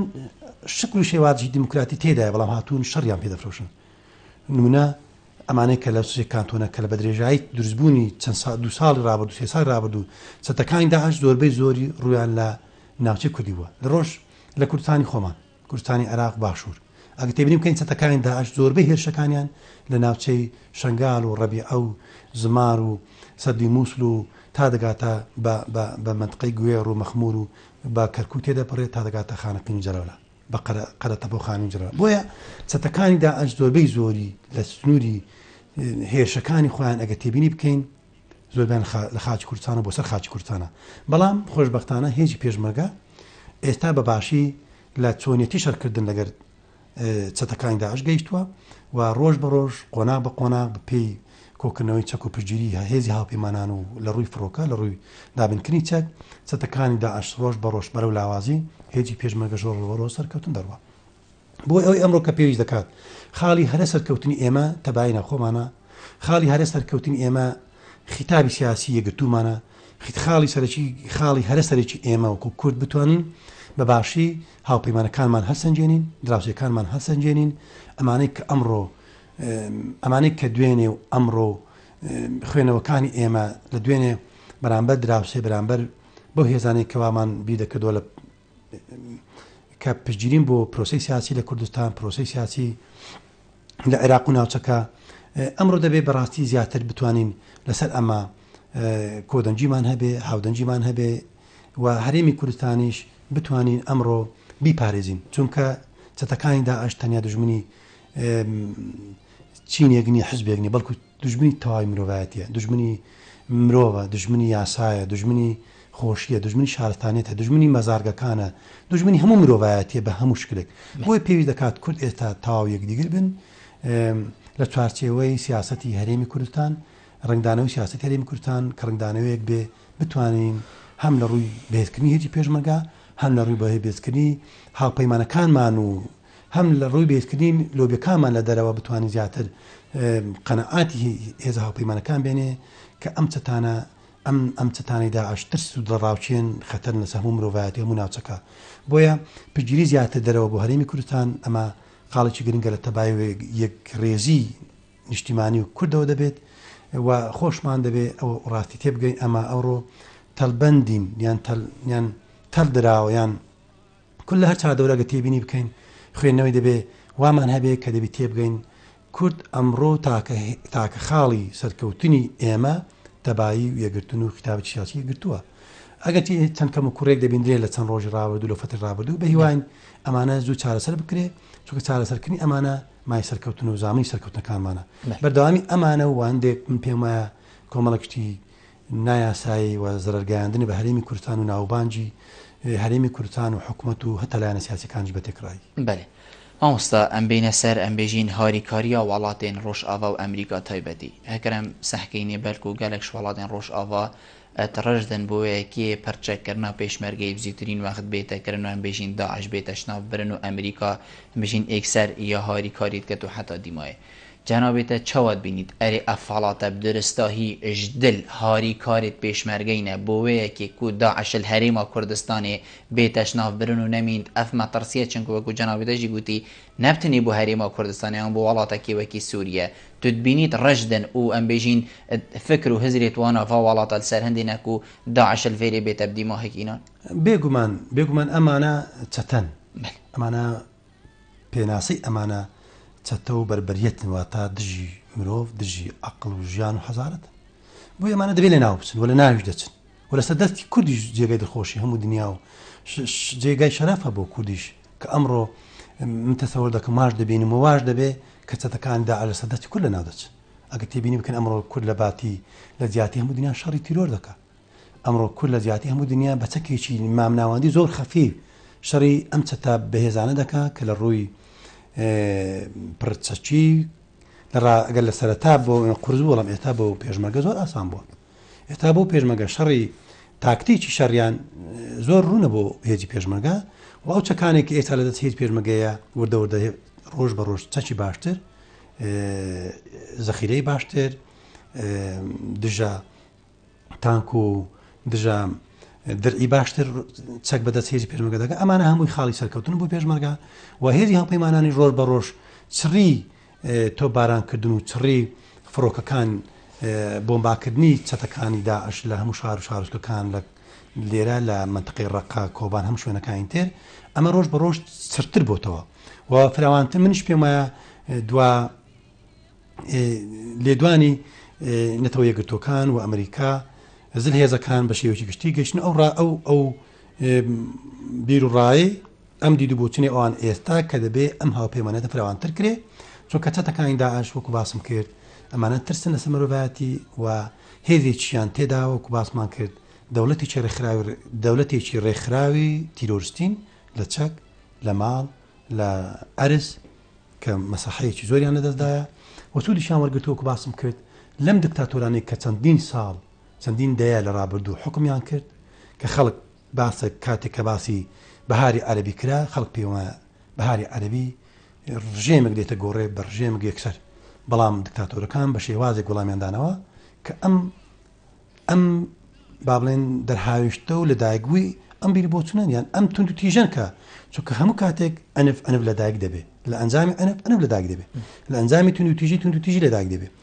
S2: شکل و شێوازی دیموکراتی تێدایە بەڵام هاتوون شەڕیان پێدەفرۆشن نمونە ئەمانەی کە لە سوێ کانتۆنە کە لە بەدرێژایی دروستبوونی چەند دو ساڵی ڕابردوو سێ ساڵی ڕابردوو سەتەکانی داعش زۆربەی زۆری ڕویان لە ناوچەی کوردی بووە لە ڕۆژ لە کوردستانی خۆمان کوردستانی عێراق باشوور ئەگە تێبینیم بکەین سەتەکانی داعش زۆربەی هێرشەکانیان لە ناوچەی شنگال و ڕەبیعە و زمار و سەدی مووسڵ و تا دەگاتە بە منطقەی گوێر و مەخمور و بە کەرکوو تێدەپەڕێت تا دەگاتە خانەقین جەرەولا بە قەرەتە بۆ خانووی جەرەولا بۆیە سەتەکانی داعش زۆربەی زۆری لە سنووری هێرشەکانی خۆیان ئەگە تێبینی بکەین زۆربیان لە خاچی کوردستانە بۆ سەر خاچی کوردستانە بەڵام خۆشبەختانە هێزی پێشمەرگە ئێستا بەباشی لە چۆنیەتی شەرکردن لەگەر چەتەکانی داعش گەیشتووە و ڕۆژ بە ڕۆژ قۆناغ بە قۆناغ بە پێی کۆکردنەوەی چەک و پشتگیری هێزی هاوپەیمانان و لە ڕووی فڕۆکە لە ڕووی دابنکردنی چەک چەتەکانی داعش ڕۆژ بە ڕۆژ بەرەو لاوازی هێزی پێشمەرگە ژۆڕ بەڕۆ سەرکەوتن دەڕوە بۆ ئەوەی ئەمڕۆ کە پێویست دەکات خاڵی هەرە سەرکەوتنی ئێمە تەباینە خۆمانە خاڵی هەرە سەرکەوتنی ئێمە خیتابی سیاسی یەکگرتوومانە خاڵی سەرەکی خاڵی هەرە سەرێکی ئێمە وەکو کورد بتوانین بەباشی هاوپەیمانەکانمان هەسەنجێنین دراوسێکانمان هەسەنجێنین ئەمانەی کە ئەمڕۆ ئەمانەی کە دوێنێ و ئەمڕۆ خوێنەوەکانی ئێمە لە دوێنێ بەرامبەر دراوسێ بەرامبەر بۆ هێزانەی کەوامان بیدەکردووە لە کە پشتگیرین بۆ پرۆسی سیاسی لە کوردستان پرۆسی سیاسی لە عێراق و ناوچەکە ئەمڕۆ دەبێت بەڕاستی زیاتر بتوانین لەسەر ئەمە کۆدەنجیمان هەبێ هاودەنجیمان هەبێ و هەرێمی کوردستانیش بتوانین ئەمڕۆ بیپارێزین چونکە چەتەکانی داعش تەنیا دژمنی چینێکنی حزبێکنی بەڵکو دژمنی تەواوی مرۆڤایەتیە دژمنی مرۆڤە دژمنی یاسایە دژمنی خۆشیە دژمنی شارستانێتە دژمنی مەزارگەکانە دژمنی هەموو مرۆڤایەتیە بە هەموو شکلێک بۆی پێویست دەکات کورد ئێستا تەواو یەکدیگر بن لە چوارچێوەی سیاسەتی هەرێمی کوردستان ڕنگدانەوەی سیاسەتی هەرێمی کوردستان کە ڕنگدانەوەیەک بێ بتوانین هەم لە ڕووی بەهێزکردنی هێزی پێشمەرگە هەم لە ڕووی بەهێ بێزکردنی هاوپەیمانەکانمان و هەم لە ڕووی بێزکردنی لۆبیەکانمان لە دەرەوە بتوانین زیاتر قەنەعاتی هێز هاوپەیمانەکان بێنێ کە ئەم چەتانە ئەم چتانی داعش ترس و دڵڕاوچێن خەتەر لەسەر هەموو مرۆڤایەتی هەموو ناوچەکە بۆیە پشتگیری زیاتر دەرەوە بۆ هەرێمی کوردستان ئەمە خاڵێکی گرنگە لە تەبای یەک ڕێزی نیشتیمانی و کوردەوە دەبێت و خۆشمان دەبێت ئەو ڕاستی تێبگەین ئەمە ئەوڕۆ تەلبەندین یان تەل دراوە یان کل لە هەر چادەورەگە تێبینی بکەین خوێندنەوەی دەبێ وامان هەبێت کە دەبی تێبگەین کورد ئەمڕۆ تاکە خاڵی سەرکەوتنی ئێمە تەبایی و یەگرتن و خیتابی سیاسی گرتووە ئەگەر چەند کەم و کوڕێک دەبیندرێت لە چەند ڕۆژی ڕابردوو لە فتر ڕابردوو بە هیواین ئەمانە زوو چارەسەر بکرێ چونکە چارەسەرکردنی ئەمانە مای سەرکەوتن و زامانی سەرکەوتنەکانمانە بەردەوامی ئەمانە و هەندێک من پێم وایە کۆمەڵێکشتی نایاسایی و زەرگایاندنی بە هەرێمی کوردستان و ناوبانجی هەرێمی کوردستان و حکوومەت و هەتە لایەنە سیاسیەکانش بە تێکڕایی
S1: بەێ مامۆستا ئەم بینە سەر ئەم بێژین هاریکاریە وڵاتێن ڕۆژئاوا و ئەمریکا تایبەتی هەکەرم سەحکەینێ بەلکو و گەلێک وڵاتێن ڕۆژئاوا تڕژدن بۆیەکی پەرچەکردنا پێشمەرگەی بزیترین وەخت بێتەکردن و ئەم بێژین داعش بێتە شناو برن و ئەمریکا بژین ئێکسەر یا هاریکاریت کە و حتا دیمایە جنابێتە چاوت بینیت ئەرێ ئەفاڵاتە بدرستاهی ژدل هاریکارێت پێشمەرگەینە بۆوەیەکی کو داعشل هەرێما کوردستانێ بێتەش ناو برن و نەمیند ئەف مەترسیە چنکە وەکو جنابێتەژی گوتی نەبتنی بۆ هەرێما کوردستانیان بۆ وڵاتێکی وەکی سووریە تبینیت ڕژدن و ئەم بێژین فکر و هزرێت وانەڤا وڵاتە سەر هەندێنەک و داعشل فێرێ بێتە بدیماهێکینان
S2: بێگومان ئەمانە چەتەن ئەمانە پێناسی ئەمانە چەتە و بربەریەتن واتە دژی مرۆڤ دژی عەقڵ و ژیان و حەزارەت بۆ ئەمانە دەبێت لە ناو بچن وە لە ناویش دەچن وە لەسەر دەستی کوردیش جێگای دڵخۆشی هەموو دنیا و جێگای شەرەفە بۆ کوردیش کە ئەمڕۆ من تەسەوەر دەکەم ماش دەبینم و واش دەبێ کە چەتەکاندا لەسەر دەستی کورد لە ناو دەچن ئەگە تێبینی بکەن ئەمڕۆ کورد لە باتی لە زیاتی هەموو دنیا شەڕی تیرۆر دەکات ئەمڕۆ کورد لە زیاتی هەموو دنیا بە چەکێکی مامناوەندی زۆر خەفیف شەڕی ئەم چەتە بەهێزانە دەکات کە لە ڕووی پرچەکی ئەگەر لە سەرەتا بۆ قورس بوو بەڵام ئێستا بۆ پێشمەرگە زۆر ئاسان بووە ئێستا بۆ پێشمەرگە شەڕی تاکتیکی شەڕیان زۆر ڕوونە بۆ هێزی پێشمەرگە و ئەو چەکانێکی ئێستا لە دەست هێز پێشمەرگەیە وردەوردە ڕۆژ بە ڕۆژ چەکی باشتر زەخیرەی باشتر دژە تانک و دژە دەرئی باشتر چەک بەدەست هێزی پێشمەرگە دەکە ئەمانە هەمووی خاڵی سەرکەوتن بۆ پێشمەرگە و هێزی هەڵپەیمانانی ڕۆژ بە ڕۆژ چڕی تۆ بارانکردن و چڕی فڕۆکەکان بۆمباکردنی چەتەکانی داعش لە هەموو شار و شارۆچکەکان لە لێرە لە منتقەی ڕەقا کۆبان هەموو شوێنەکانی تر ئەمە ڕۆژ بە ڕۆژ چرتر بۆتەوە و فراوانتر منیش پێم وایە لێدوانی نەتەوە یەکگرتوەکان و ئەمریکا زل هێزەکان بە شێوەیەکی گشتی گەشتن ئەو بیر و ڕای ئەم دید و بۆچنی ئەوان ئێستا کە دەبێ ئەم هاوپەیمانێتە فراوانتر کرێ چونکە چەتەکانی داعش وەکو باسم کرد ئەمانە ترسن لەسەر مرۆڤایەتی و هێزێکیان تێدا وەکو باسمان کرد دەوڵەتێکی ڕێکخراوی تیرۆریستین لە چەک لە ماڵ لە ئەرز کە مەسەحەیەکی زۆریان لەدەستدایە و سوودیشیان وەرگرتووە وەکو باسم کرد لەم دکتاتۆرانەی کە چەندین ساڵ چەندین دەیە لە ڕابردوو حکمیان کرد کە خەڵک باسە کاتێک کە باسی بەهاری عەرەبی کرا خەڵک پێوە بەهاری عەرەبی ڕژێمێک دێتە گۆڕێ بە ڕژێمێک یەکسەر بەڵام دکتاتۆرەکان بە شێوازێک وەڵامیاندانەوە کە ئەم با بڵێن دەرهاویشتە و لەدایکبووی ئەم بیر بۆچونەن یان ئەم تونند و تیژەن کە چونکە هەموو کاتێک ئەنف لەدایک دەبێت لە ئەنجامی ئەنف لەدایک دەبێت لە ئەنجامی تونند و تیژی لەدایک دەبێت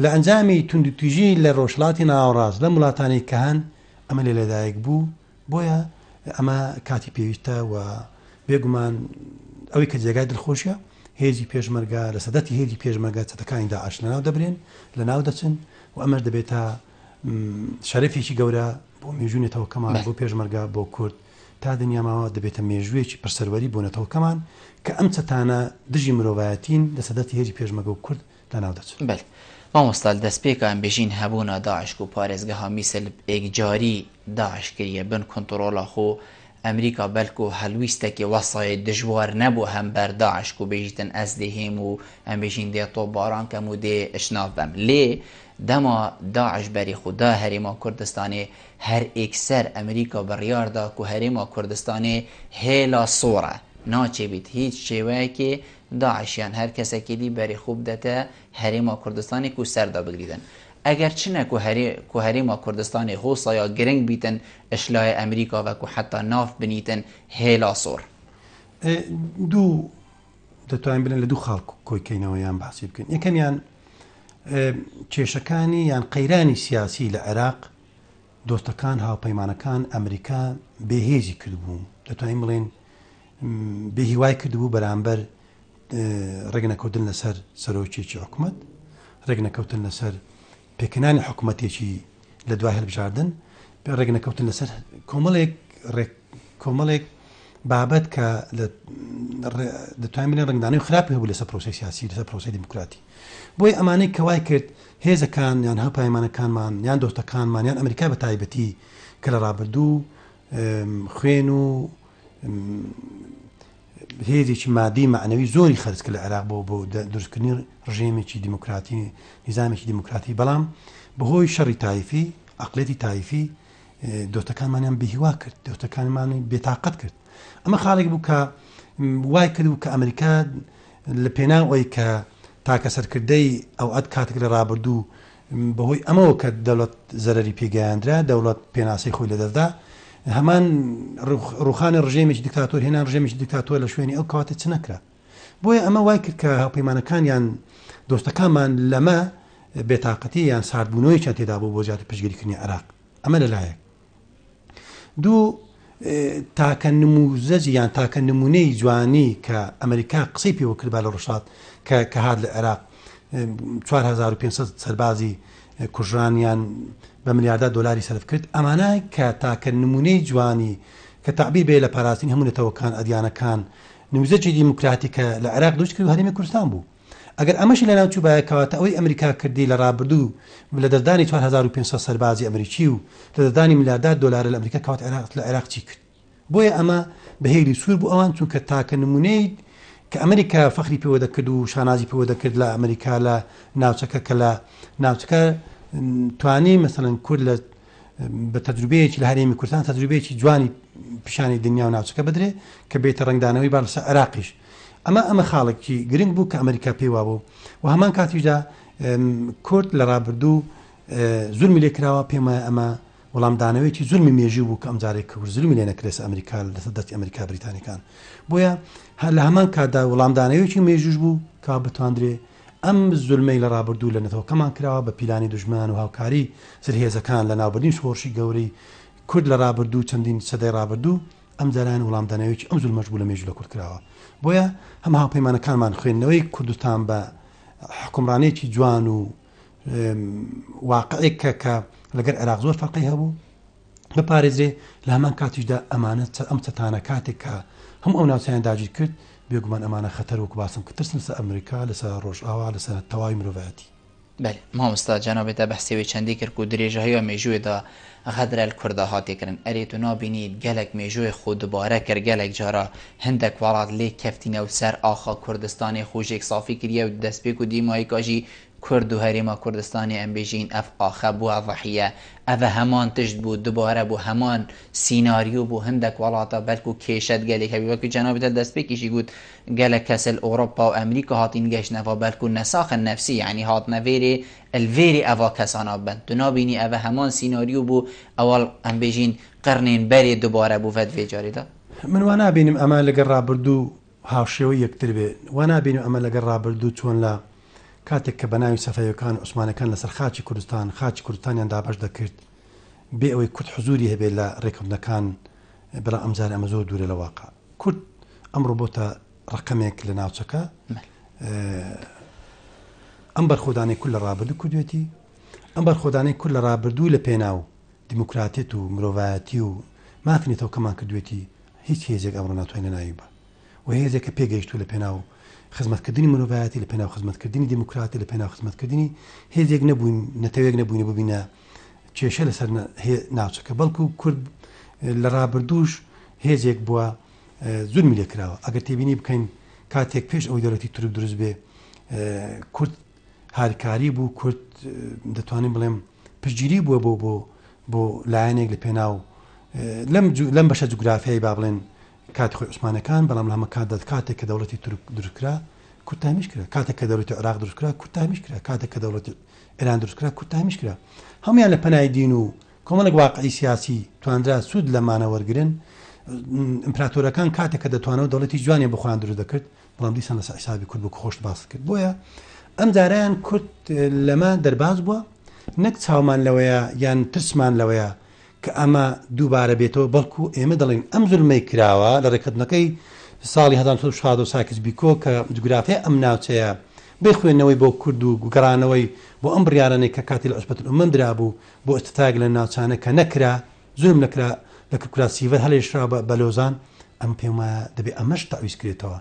S2: لە ئەنجامی تونند و تیژی لە ڕۆژهڵاتی ناوەڕاست لە وڵاتانی کە هەن ئەمە لێ لەدایک بوو بۆیە ئەمە کاتی پێویستە و بێگومان ئەوەی کە جێگای دڵخۆشیە هێزی پێشمەرگە لە سەدەتی هێزی پێشمەرگە چەتەکانی داعش لەناو دەبرێن لەناو دەچن و ئەمەش دەبێتە شەرەفێکی گەورە بۆ مێژوونێتەوەکەمان بۆ پێشمەرگە بۆ کورد تا دنیاماوە دەبێتە مێژوویەکی پرسەروەری بۆنێتەوەکەمان کە ئەم چەتانە دژی مرۆڤایەتین لە سەدەتی هێزی پێشمەرگە و کورد لەناو دەچن.
S1: مامۆستا دەستپێکان بێژین هەبوونا داعش و پارێزگەها میسل ئێکجاری داعش کردیە بن کۆنتڕۆڵە خۆ ئەمریکا بەلکو هەلویستێکی وەسای دژوار نەبوو هەم بەر داعش و بێژیتن ئەس دێهێم و ئەم بێژین دێ تۆ باران کەم و دێ ئشناف بەم لێ دەما داعش بەری خوددا هەرێما کوردستانێ هەر ئێکسەر ئەمریکا بڕیاردا و هەرێما کوردستانێ هێلا سۆڕە ناچێبیت هیچ شێوەیەکێ داعشیان هەر کەسێکی دی بەری خوب دەتە هەرێما کوردستانی و سەردا بگریدن ئەگەر چنە کو هەرێما کوردستانی خۆسا گرنگ بیتن ئشلای ئەمریکا وەکو حتا ناف بنیتن هێلا سۆر
S2: دوو دەتوانین بنن لە دوو خاڵ کۆیکەینەوە یان باسی بکەین. یەکەمیان کێشەکانی یان قەیرانی سیاسی لە عێراق دۆستەکان هاوپەیمانەکان ئەمریکا بێهێزی کردبوو، دەتوانین بڵێن بێهیوای کردبوو بەرامبەر ڕێگنەکەوتن لەسەر سەرۆکیێکی حکوومەت، ڕێگنەکەوتن لەسەر پێکەنانی حکوومەتێکی لە دوای هەڵبژاردن، ڕێگنەکەوتن لەسەر کۆمەڵێک بابەت کە دەتوانین بڵێن ڕنگدانەی خراپی هەبوو لەسەر پرۆسەی سیاسی لەسەر پرۆسەی دیموکراتی. بۆی ئەمانەی کەوای کرد هێزەکان یان هەڵپەیمانەکانمان یان دۆستەکانمان یان ئەمریکا بە تایبەتی کە لە ڕابردوو خوێن و هێزێکی مادی معنەوی زۆری خەرج کرد لە عێراق بۆ دروستکردنی ڕژێمێکی دیموکراتی، نیزامێکی دیموکراتی، بەڵام بەهۆی شەڕی تایفی عەقڵێتی تایفی دۆستەکانمانیان بێهیوا کرد، دۆستەکانمانی بێتاقەت کرد. ئەمە خاڵێک بوو کە وای کردبوو کە ئەمریکا لە پێناوەی کە تاکە سەرکردەی ئەو ئەد کاتێک لە ڕابردوو بەهۆی ئەمەوە کە دەوڵەت زەرەری پێگەیاندرا، دەوڵەت پێناسی خۆی لەدەستدا، هەمان ڕوخانی ڕژێمێکی دیکتاتۆر هێنان ڕژێمێکی دیکتاتۆر لە شوێنی ئەو کاتێ چ نەکرا. بۆیە ئەمە وای کرد کە هاوپەیمانەکانیان دۆستەکانمان لەمە بێتاقەتی یان ساردبوونەوەییان تێدا بوو بۆ زیاتر پشتگیریکردنی عێراق. ئەمە لەلایەک. دوو تاکە نموزەجی یان تاکە نمونەی جوانی کە ئەمریکا قسەی پێوە کرد با لە ڕۆژهات کە هات لە عێراق 4500 سەربازی کوژرانیان بە ملیاردە دۆلاری سەرف کرد. ئەمانای کە تاکە نمونەی جوانی کە تعبیر بێ لە پاراستنی هەموو نەتەوەکان ئەدیانەکان نموزەجی دیموکراتی کە لە عێراق دروست کرد و هەرێمی کوردستان بوو. ئەگەر ئەمەشی لە ناوچوو بایەکەواتە ئەوەی ئەمریکا کردی لە ڕابردوو لە دەردانی 4500 سەربازی ئەمریکی و لە دەردانی ملیاردە دۆلار لە ئەمریکا کەوات لە عێراق چی کرد. بۆیە ئەمە بەهێلی سوور بوو ئەوان چونکە تاکە نمونەی کە ئەمریکا فەخری پێوە دەکرد و شانازی پێوە دەکرد لە ئەمریکا لە ناوچەکە کە لە ناوچەکە توانی مەسەڵەن کورد لە بە تەجروبەیەکی لە هەرێمی کوردستان تەجروبەیەکی جوانی پیشانی دنیا و ناوچەکە بدرێ کە بێتە ڕنگدانەوەی با لەسەر عێراقیش. ئەمە خاڵێکی گرنگ بوو کە ئەمریکا پێیوا بوو و هەمان کاتیشدا کورد لە ڕابردوو زولمی لێکراوە. پێمە ئەمە وەڵامدانەوەیکی زولمی مێژوو بوو کە ئەم جارێک کورد زولمی لێ نەکرێت ئەمریکا لەسەر دەستی ئەمریکا بریتانیەکان. بۆیە لە هەمان کاتدا وەڵامدانەوەیکی مێژوش بوو کە بتواندرێ ئەم زولمەی لە ڕابردوو لە نەتەوەکەمان کراوە بە پیلانی دژمان و هاوکاری سەرهێزەکان لە ناوبردنی شۆڕشی گەورەی کورد لە ڕابردوو چەندین سەدەی ڕابردوو ئەم جاران وەڵامدانەوەیکی ئەم زولمەش بوو لە مێژوو لە کورد کراوە. بۆیە هەم هاوپەیمانەکانمان خوێندنەوەی کوردستان بە حکومڕانێکی جوان و واقعێک کە لەگەر عێراق زۆر فەرقی هەبوو بپارێزرێ. لە هەمان کاتیشدا ئەمانە ئەم چەتانە کاتێک کە هەموو ئەو ناوچەیان داگیر کرد بێگومان ئەمانە خەتەر وەکو باسم کە ترسن لەسەر ئەمریکا لەسەر ڕۆژئاوا لەسەر تەواوی مرۆڤایەتی.
S1: بەێ مامۆستا جەنابێتە بەحسێوی چەندی کرد و درێژەهەیە مێژوێدا غەدرە کووردا هاتێکردن ئەرێت و نابینیت گەلک مێژوی خۆ دوبارە کرد گەلک جارە هەندێک وڵات لێ کەفتینە و سەر ئاخا کوردستانی خۆشێک سافی کردە و دەستپێک و دیمایی کاژی کورد و هەرێما کوردستانی ئەمبێژین ئەف ئاخە بووە ڤەحیە ئەvە هەمان تشت بوو دوبارە بوو هەمان سیناریۆ بوو هەندێک وڵاتە بەلکو کێشەت گەلێک هەبی وەکو جەنابێتە دەستپێکیشی گوت گەلک کەسل ئۆڕۆپا و ئەمریکا هاتین گەشتنەوە بەلکو نەساخە نەفسی یعنی هاتنەوێرێ الڤێری ئەڤا کەسانە بن تو نابینی ئەvە هەمان سیناریۆ بوو ئەوڵ ئەمبێژین قرنێن بەرێ دوبارە بوو ڤەت وێجارێدا.
S2: من وا نابینم ئەمە لەگەڵ ڕابردوو هاوشێوەی یەکتر بێ، وا نابینم ئەمە لەگەڵ ڕابردوو چۆن لە کاتێک کە بەناوی سەفەویەکان عوسمانەکان لەسەر خاچی کوردستانیان دابەش دەکرد بێ ئەوەی کورد حزوری هەبێت لە ڕێکەوتنەکان بەڵام ئەمجار ئەمە زۆر دوورە لە واقع. کورد ئەمڕۆ بۆتە ڕقەمێک لە ناوچەکە ئەم بەرخۆدانەی کورد لە ڕابردوو کردوێتی ئەم بەرخۆدانەی کورد لە ڕابردوو لە پێناو دیموکراتێت و مرۆڤایەتی و مافنێتەوە کەمان کردوێتی هیچ هێزێک ئەمڕۆ ناتوانێت ناوی بە و هێزێکە پێگەیشتووە لە پێناو خزمەتکردنی مرۆڤایەتی لە پێناو خزمەتکردنی دیموکراتی لە پێناو خزمەتکردنی هێزێک نەبووین نەتەوەیەک نەبووینە ببینە کێشە لەسەر ناوچەکە بەڵکو کورد لە ڕابردووش هێزێک بووە زولمی لێکراوە. ئەگەر تێبینی بکەین کاتێک پێش ئەوەی دەوڵەتی تورک دروست بێ کورد هاریکاری بوو، کورد دەتوانین بڵێم پشتگیری بووە بۆ لایەنێک لە پێناو لەم بەشە جوگرافیایی با بڵێن کاتی خۆی عوسمانەکان، بەڵام لە هەمە کاتێک کە دەوڵەتی تورک دروستکرا کورد تامیش کرا کاتێک کە دەوڵەتی عێراق دروست کرا کورد تامیش کرا کاتێک کە دەوڵەتی ئێران دروست کرا کورد تامیش کرا هەمویان لە پەنای دین و کۆمەڵێک واقعی سیاسی توانرا سوود لەمانە وەرگرن ئیمپراتۆرەکان کاتێک کە دەتوانەوە دەوڵەتی جوانی بە خۆیان دروست دەکرد بەڵام دیسان لەسەر حسابی کورد بۆ خۆش باس کرد بۆیە ئەم جارەیان کورد لەمە دەرباز بووە نەک چاومان لەوەیە یان ترسمان لەوەیە کە ئەمە دووبارە بێتەوە بەڵکو ئێمە دەڵێن ئەم زولمەی کراوە لە ڕێککردنەکەی ساڵی 1960 ساکس بیکۆ کە جوگرافیا ئەم ناوچەیە بخوێنەوەی بۆ کورد و گەڕانەوەی بۆ ئەم بڕیارانەی کە کاتی لە عوسبەت الئومەم درابوو بۆ ئستتاگ لە ناوچانە کە نەکرا زولم نەکرا لە کوراسیڤەر هەڵێشرا بە لۆزان ئەم پێم وایە دەبێت ئەمەش تەعویز کرێتەوە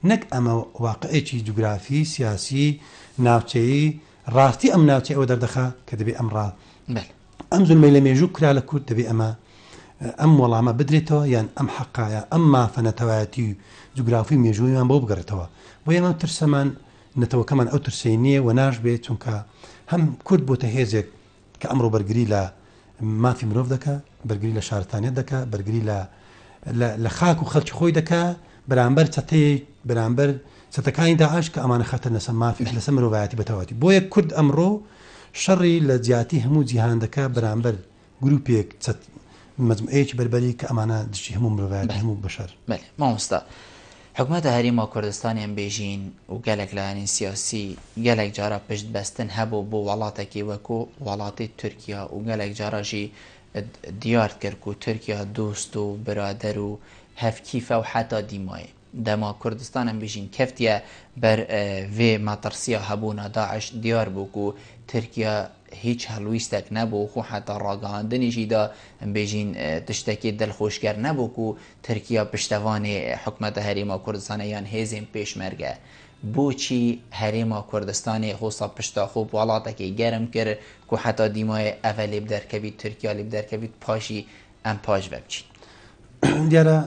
S2: نەک ئەمە واقعەیەکی جوگرافی سیاسی ناوچەیی ڕاستی ئەم ناوچەی ئەوە دەردەخا کە دەبێت ئەمڕا ئەم زولمەی لە مێژوو کرا لە کورد دەبێت ئەم وەڵامە بدرێتەوە یان ئەم حەقایە ئەم مافەنەتەوایەتی جوگرافی مێژوویمان بۆ بگەڕێتەوە بۆ ئێمە ترسەمان نەتەوەکەمان ئەو ترسەی نییە و ناش بێت چونکە هەم کورد بۆتە هێزێک کە ئەمڕۆ بەرگری لە مافی مرۆڤ دەکا بەرگری لە شارستانیت دەکا بەرگری لە خاک و خەڵکی خۆی دەکا بەرامبەر چەتەی بەرامبەر چەتەکانی داعش کە ئەمانە خەتە لەسەر مافی لەسەر مرۆڤایەتی بەتەواتی بۆیە کورد ئەمڕۆ شەڕی لە جیاتی هەموو جیهان دەکا بەرامبەر گروپێک مەجموعەیەکی بەربەری کە ئەمانە دشتی هەموو مرۆڤایەتی هەموو بەشەر
S1: مامۆستا حکوومەتە هەرێما کوردستانیان بێژین و گەلێک لایەنی سیاسی گەلێک جارە پشت بەستن هەبوو بۆ وڵاتێکی وەکو وڵاتی تورکیا و گەلێک جاراژی دیار کرد و تورکیا دۆست و برادەر و هەفکیفە و حتا دیمایە دەما کوردستانم بێژین کەفتە بەر vê ماترسیە هەبوونە داعش دیار بوو و تورکیا هیچ هەڵویستێک نەبوو خۆ حتا ڕاگەاندنیشیدا بێژین تشتێکی دڵخۆشگەر نەبوو و تورکیا پشتەوانی حکوومەتە هەرێما کوردستانە یان هێزێن پێشمەرگە بۆچی هەرێما کوردستانی خۆسا پشتاخۆ وڵاتێکی گەرم کرد و حتا دیمایە ئەڤە لێ بدەرکەویت تورکیا لێ بدەرکەویت پاشی ئەم پاش بچین
S2: دیارە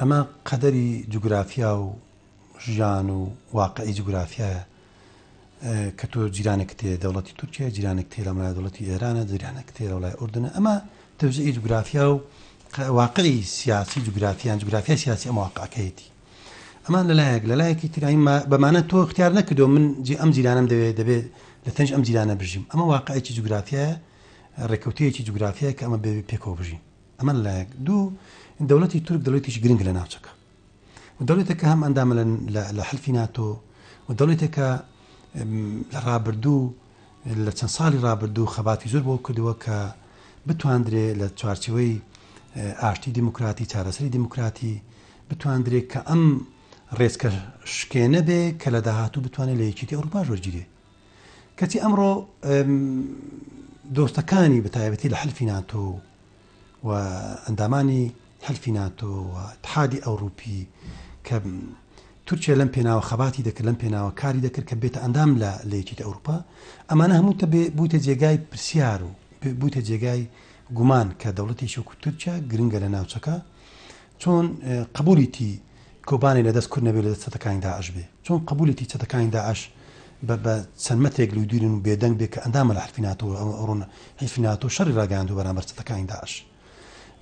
S2: ئەمە قەدەری جوگرافیا و ژیان و واقعی جوگرافیایە کە تۆ جیرانێک تێ دەوڵەتی تورکیا جیرانێک تێ لە مەلای دەوڵەتی ئێرانە جیرانێک تێ وڵای ئوردنە ئەمە تەوزیعی جوگرافیا و واقعی سیاسی جوگرافیان جوگرافیا سیاسی ئەمە واقعەکەیەتی ئەمان لەلایەکی ترایی بەمانە تۆ اختیار نەکردو من ئەم جیرانم دەبێت لە تەنج ئەم جیرانە بژیم ئەمە واقعەتی جوگرافیایە ڕێکەوتەیەکی جوگرافیایە کە ئەمە بێ پێکەوە بژین ئەمە لەلایەک دوو دەوڵەتی تورک دەوڵەتێکی گرنگ لە ناوچەکە و دەوڵەتێکە هەم ئەندامە لە حلفی ناتۆ و دەوڵەتێکە لە ڕابردوو لە چەند ساڵی ڕابردوو خەباتی زۆر بۆ کردووە کە بتواندرێت لە چوارچەوەی ئاشتی دیموکراتی چارەسەری دیموکراتی بتواندرێت کە ئەم ڕێزکە شکێنە بێ کە لە داهاتوو بتوانێت لە یەکێتی ئەوروپا وەرگیرێ کەچی ئەمڕۆ دۆستەکانی بەتایبەتی لە حلفی ناتۆ و ئەندامانی حلفی ناتۆ و اتحادی ئەوروپی کە تورکیا لەم پێناوە خەباتی دەکرد لەم پێناوە کاری دەکرد کە بێتە ئەندام لە یەکێتی ئەوروپا ئەمانە هەموو بوویتە جێگای پرسیار و بوویتە جێگای گومان کە دەوڵەتێکی وەکو تورکیا گرنگە لە ناوچەکە چۆن قبولیتی کۆبانی لەدەست کورد نەبێت لە دەست چەتەکانی داعش بێ چۆن قبولیتی چەتەکانی داعش بە چەند مەترێک لەوی دوورن و بێدەنگ بێ کە ئەندامە لە حلفی ناتۆ ئەوڕۆن حلفی ناتۆ شەڕی ڕاگەاندوو بەرامبەر چەتەکانی داعش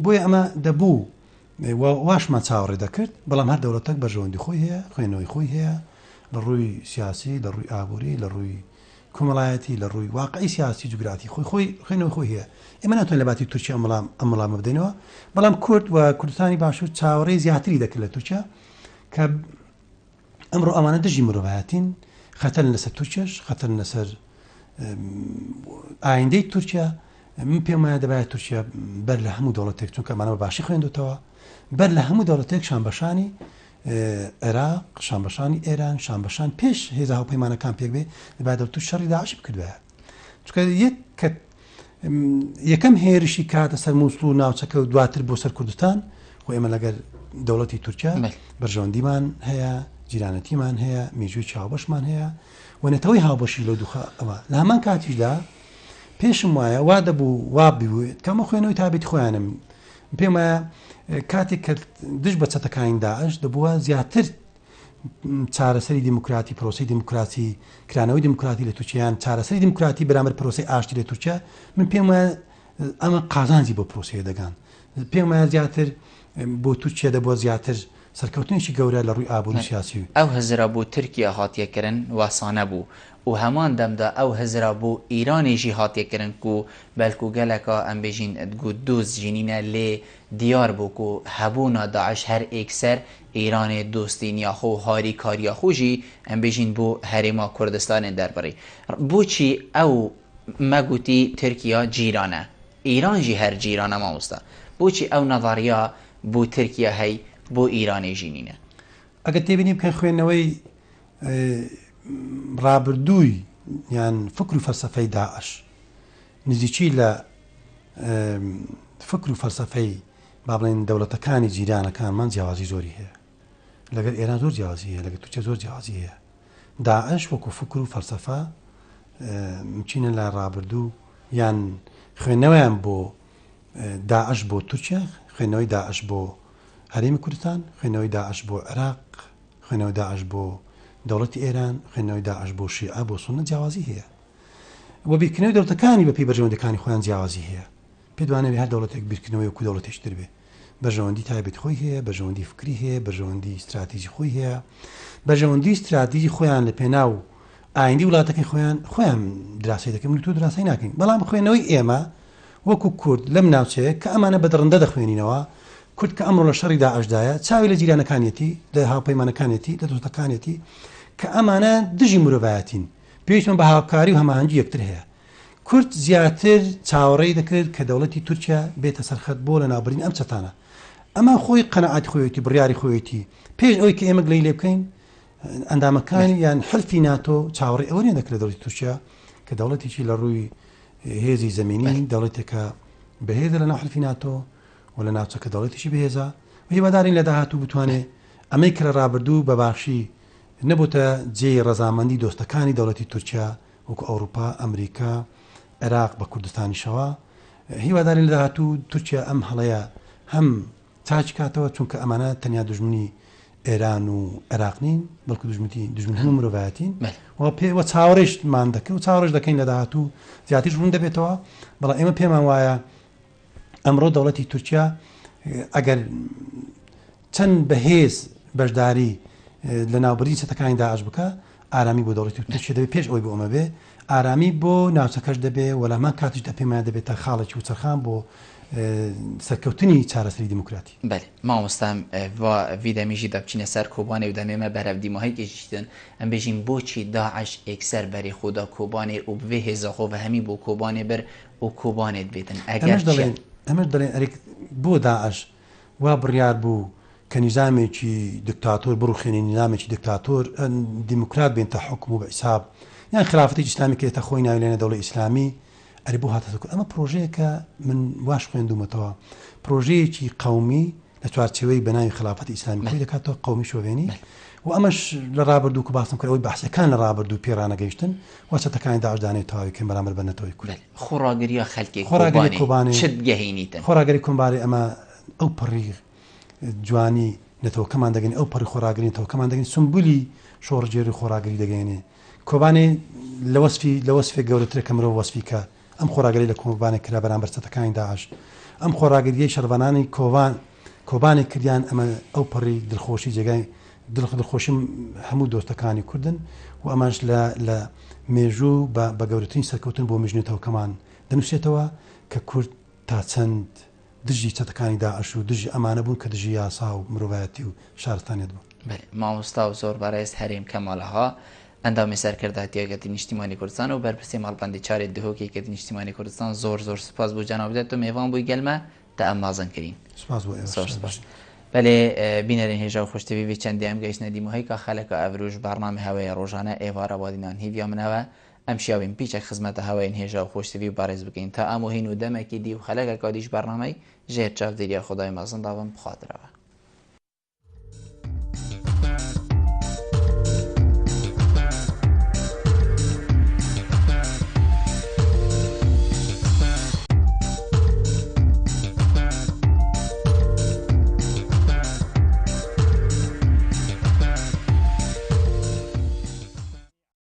S2: بۆیە ئەمە دەبوو واشمان چاوەڕێ دەکرد بەڵام هەر دەوڵەتێک بەرژەوەندی خۆی هەیە خوێنەوەی خۆی هەیە لە ڕووی سیاسی لە ڕووی ئابووری لە ڕووی کۆمەڵایەتی لە ڕووی واقعی سیاسی جوگراتی خۆی خوێنەوەی خۆی هەیە ئێمە ناتوانین لە باتی تورکیا ئەم وەڵامە بدەینەوە بەڵام کورد و کوردستانی باشوور چاوەڕێی زیاتری دەکرد لە تورکیا کە ئەمڕۆ ئەمانە دژی مرۆڤایەتین خەتەرن لەسەر تورکیاش خەتەرن لەسەر ئایندەی تورکیا من پێم وایە دەبایە تورکیا بەر لە هەموو دەوڵەتێک چونکە ئەمانە باشی خوێندوتەوە بەر لە هەموو دەوڵەتێک شانبەشانی عێراق شانبەشانی ئێران شانبەشان پێش هێزە هاوپەیمانەکان پێک بێ دەبایە دەوڵەت شەڕی داعش بکردووە چونکە یەکەم هێرشی کاتە سەر مووسڵ و ناوچەکە و دواتر بۆ سەر کوردستان و ئێمە لەگەر دەوڵەتی تورکیا بەرژەوەندیمان هەیە جیرانەتیمان هەیە مێژووی هاوبەشمان هەیە و نەتەوەی هاوبەشی لەو دووخە ئەوە لە هەمان کاتیشدا پێشم وایە وا دەبوو وابیوێت کەمە خوێنەوەی تابێتی خۆیانم پێم وایە کاتێک کە دش بە چەتەکانی داعش دەبووە زیاتر چارەسەری دیموکراتی پرۆسی دیموکراسی کرانەوەی دیموکراتی لە تورکیایان چارەسەری دیموکراتی بەرامبەر پرۆسی ئاشتی لە تورکیا من پێم وایە ئەمە قازانجی بۆ پرۆسیە دەگان پێم وایە زیاتر بۆ تورکیا دەبووە زیاتر سەرکەوتنێکی گەورە لە ڕووی ئابووری سیاسی
S1: ئەو هەزرا بوو تورکیا هاتیەکردن واسانە بوو و هەمان دەمدا ئەو هەزرا بوو ئیرانێژی هاتیەکردن و بەلکو گەلەکە ئەم بێژین ئەدگو دۆست ژینینە لێ دیار بوو و هەبوونا داعش هەر ئێکسەر ئیرانێ دۆستینیاخۆ و هاری کاریاخۆژی ئەم بێژین بۆ هەرێما کوردستانێ دەربڕی بۆچی ئەو مەگوتی تورکیا جیرانە ئیرانژی هەر جیرانە مامۆستا بۆچی ئەو نەظاریا بۆ تورکیا هەی بۆ ئیرانێ ژینینە
S2: ئەگەر تێبینی بکەن خوێندنەوەی ڕابردووی یان فکر و فەلسەفەی داعش نزیکی لە فکر و فەلسەفەی با بڵێن دەوڵەتەکانی جیرانەکانمان جیاوازی زۆری هەیە لەگەر ئێران زۆر جیاوازی هەیە لەگەر تورکیا زۆر جیاوازی هەیە داعش وەکو فکر و فەلسەفە مچینە لە ڕابردوو یان خوێندنەوەیان بۆ داعش بۆ تورکیا خوێندنەوەی داعش بۆ هەرێمی کوردستان خوێندنەوەی داعش بۆ عێراق خوێندنەوەی داعش بۆ دەوڵەتی ئێران خوێندنەوەی داعش بۆ شیعە بۆ سونە جیاوازی هەیە و بیرکردنەوەی دەوڵەتەکانی بە پێی بەرژەوەندەکانی خۆیان جیاوازی هەیە پێ دوانەوێت هەر دەوڵەتێک بیرکردنەوەی وەکو دەوڵەتێک تر بێ بەرژەوەندی تایبەتی خۆی هەیە بەرژەوەندی فکری هەیە بەرژەوەندی استراتیژی خۆی هەیە بەرژەوەندی استراتیژی خۆیان لە پێناو ئایندی وڵاتەکەی خۆیان دراسی دەکەن و تۆ دراسی ناکەین بەڵام خوێندنەوەی ئێمە وەکو کورد لەم ناوچەیە کە ئەمانە بەدڕندە دەخوێنینەوە کورد کە ئەمڕۆ لە شەڕی داعشدایە چاوی لە جیرانەکانیەتی لە هاوپەیمانەکانێتی لە دۆستەکانێتی کە ئەمانە دژی مرۆڤایەتین پێویستمان بە هاوکاری و هەماهەنگی یەکتر هەیە کورد زیاتر چاوەڕێی دەکرد کە دەوڵەتی تورکیا بێتە سەرخەت بۆ لە ناوبرین ئەم چەتانە ئەمە خۆی قەنەعاتی خۆیەتی بڕیاری خۆیەتی پێش ئەوەی کە ئێمە گلەی لێ بکەین ئەندامەکانی یان حلفی ناتۆ چاوەڕێی ئەوە دەکرێت دەوڵەتی تورکیا کە دەوڵەتێکی لە ڕووی هێزی زەمینی دەوڵەتێکە بەهێزە لە ناو حلفی ناتۆ و لە ناوچەکە دەوڵەتێکی بەهێزە و هیوادارین لە داهاتوو بتوانێت ئەمەی کە لە ڕابردوو بەباشی نەبووتە جێ ڕەزامەندی دۆستەکانی دەوڵەتی تورکیا وەکو ئەوروپا ئەمریکا عێراق بە کوردستانیشەوە هیوادارین لە داهاتوو تورکیا ئەم هەڵەیە هەم چاچ کاتەوە چونکە ئەمانە تەنیا دژمنی ئێران و عێراق نین بەڵکو دژمن هەموو مرۆڤایەتین و چاوەڕێشمان دەکەن و چاوەڕێش دەکەین لە داهاتوو زیاتر ڕوون دەبێتەوە بەڵام ئێمە پێمان وایە ئەمڕۆ دەوڵەتی تورکیا ئەگەر چەند بەهێز بەشداری لە ناوبەری چەتەکانی داعش بکە ئارامی بۆ دەوڵەتی تورکیا دەبێت پێش ئەوەی بۆ ئەمە بێ ئارامی بۆ ناوچەکەش دەبێ وەلامان کاتیش پێمان دەبێتە خاڵێکی و چرخان بۆ سەرکەوتنی چارەسەری دیموکراتی
S1: بله مامۆستام ویدەمیژی دەبچینە سەر کۆبانێ و دەمێمە بەرەو دیمەهەی گەشتن ئەم بێژین بۆچی داعش ئێکسەر بەری خۆدا کۆبانێ و بوێ هێزەخۆ بە هەمی بۆ کۆبانێ بەر و کۆبانێت بێتن
S2: ئەمەش دەڵێن ئەرێک بۆ داعش وا بڕیار بوو کە نیزامێکی دکتاتۆر بڕوخێنی نیزامێکی دکتاتۆر دیموکرات بێنتە حکم و بە حیساب یان خلافەتی ئیسلامی کە خۆی ناوێنە دەوڵەتی ئیسلامی ئەری بۆ هاتەکە ئەمە پرۆژەیەکە من واش خوێندومەتەوە پرۆژەیەکی قەومی لە چوارچێوەی بەناوی خلافەتی ئیسلامی خۆی دەکاتەوە قەومی شۆڤێنی و ئەمەش لە ڕابردوو کە باسم کردەوەی بەحسەکان لە ڕابردوو پێڕانەگەیشتن وچەتەکانی داعشدانەی تاویکەن بەرامبەر بە نەتەوەی کورد
S1: خۆڕاگەریە خەڵکی
S2: کۆبانێ
S1: چت گەهێنیتن
S2: خۆراگەری کۆمبارێ ئەمە ئەو پەڕی جوانی نەتەوەکەمان دەگەین ئەو پەڕی خۆراگرینەوەکەمان دەگەین سمبولی شۆڕجێری خۆراگەری دەگەێنێ کۆبانێ لە وەسفی گەورەترە کە مرۆڤ وەسفی کە ئەم خۆراگەری لە کۆمبانێک کرا بەرامبەر چەتەکانی داعش ئەم خۆراگەریەی شەروانانی کۆبانێک کردیان ئەمە ئەو پەڕی دڵخۆشی جێگای دڵخۆشی هەموو دۆستەکانی کوردن و ئەماش لە مێژوو بە گەورەترین سەرکەوتن بۆ میژنێتەوەکەمان دەنووسێتەوە کە کورد تا چەند دژی چەتەکانی داعش و دژی ئەمانە بوون کە دژی یاسا و مرۆڤایەتی و شارستانیت بوون
S1: مامۆستا و زۆر بەڕێز هەرێم کەماڵەها ئەندامی سەرکردهاتیەکەتی نیشتیمانی کوردستان و بەرپرسی ماڵبەندی چارێت دهۆکێکەتی نیشتیمانی کوردستان زۆر سوپاس بۆ جاناو بدێت و میێوان بووی گەلمە تا ئەم مازنکردین
S2: سپاس
S1: بەلێ بینەرین هێژا و خۆشتەوی وی چەندی ئەم گەیشتنە دیمەهەی کە خەلەکە ئەڤروش بەرنامە هەوەیە ڕۆژانە ئێوارە بادینان هیڤیا منەوە ئەم شیاوین پیچە خزمەتە هەوەین هێژا و خۆشتەوی و بارێز بکەین تا ئەمۆهین و دەمەکی دی و خەلەکە کادیش بەرنامەی ژێر چاودێریە خۆدای مازن داوام بخواترەوە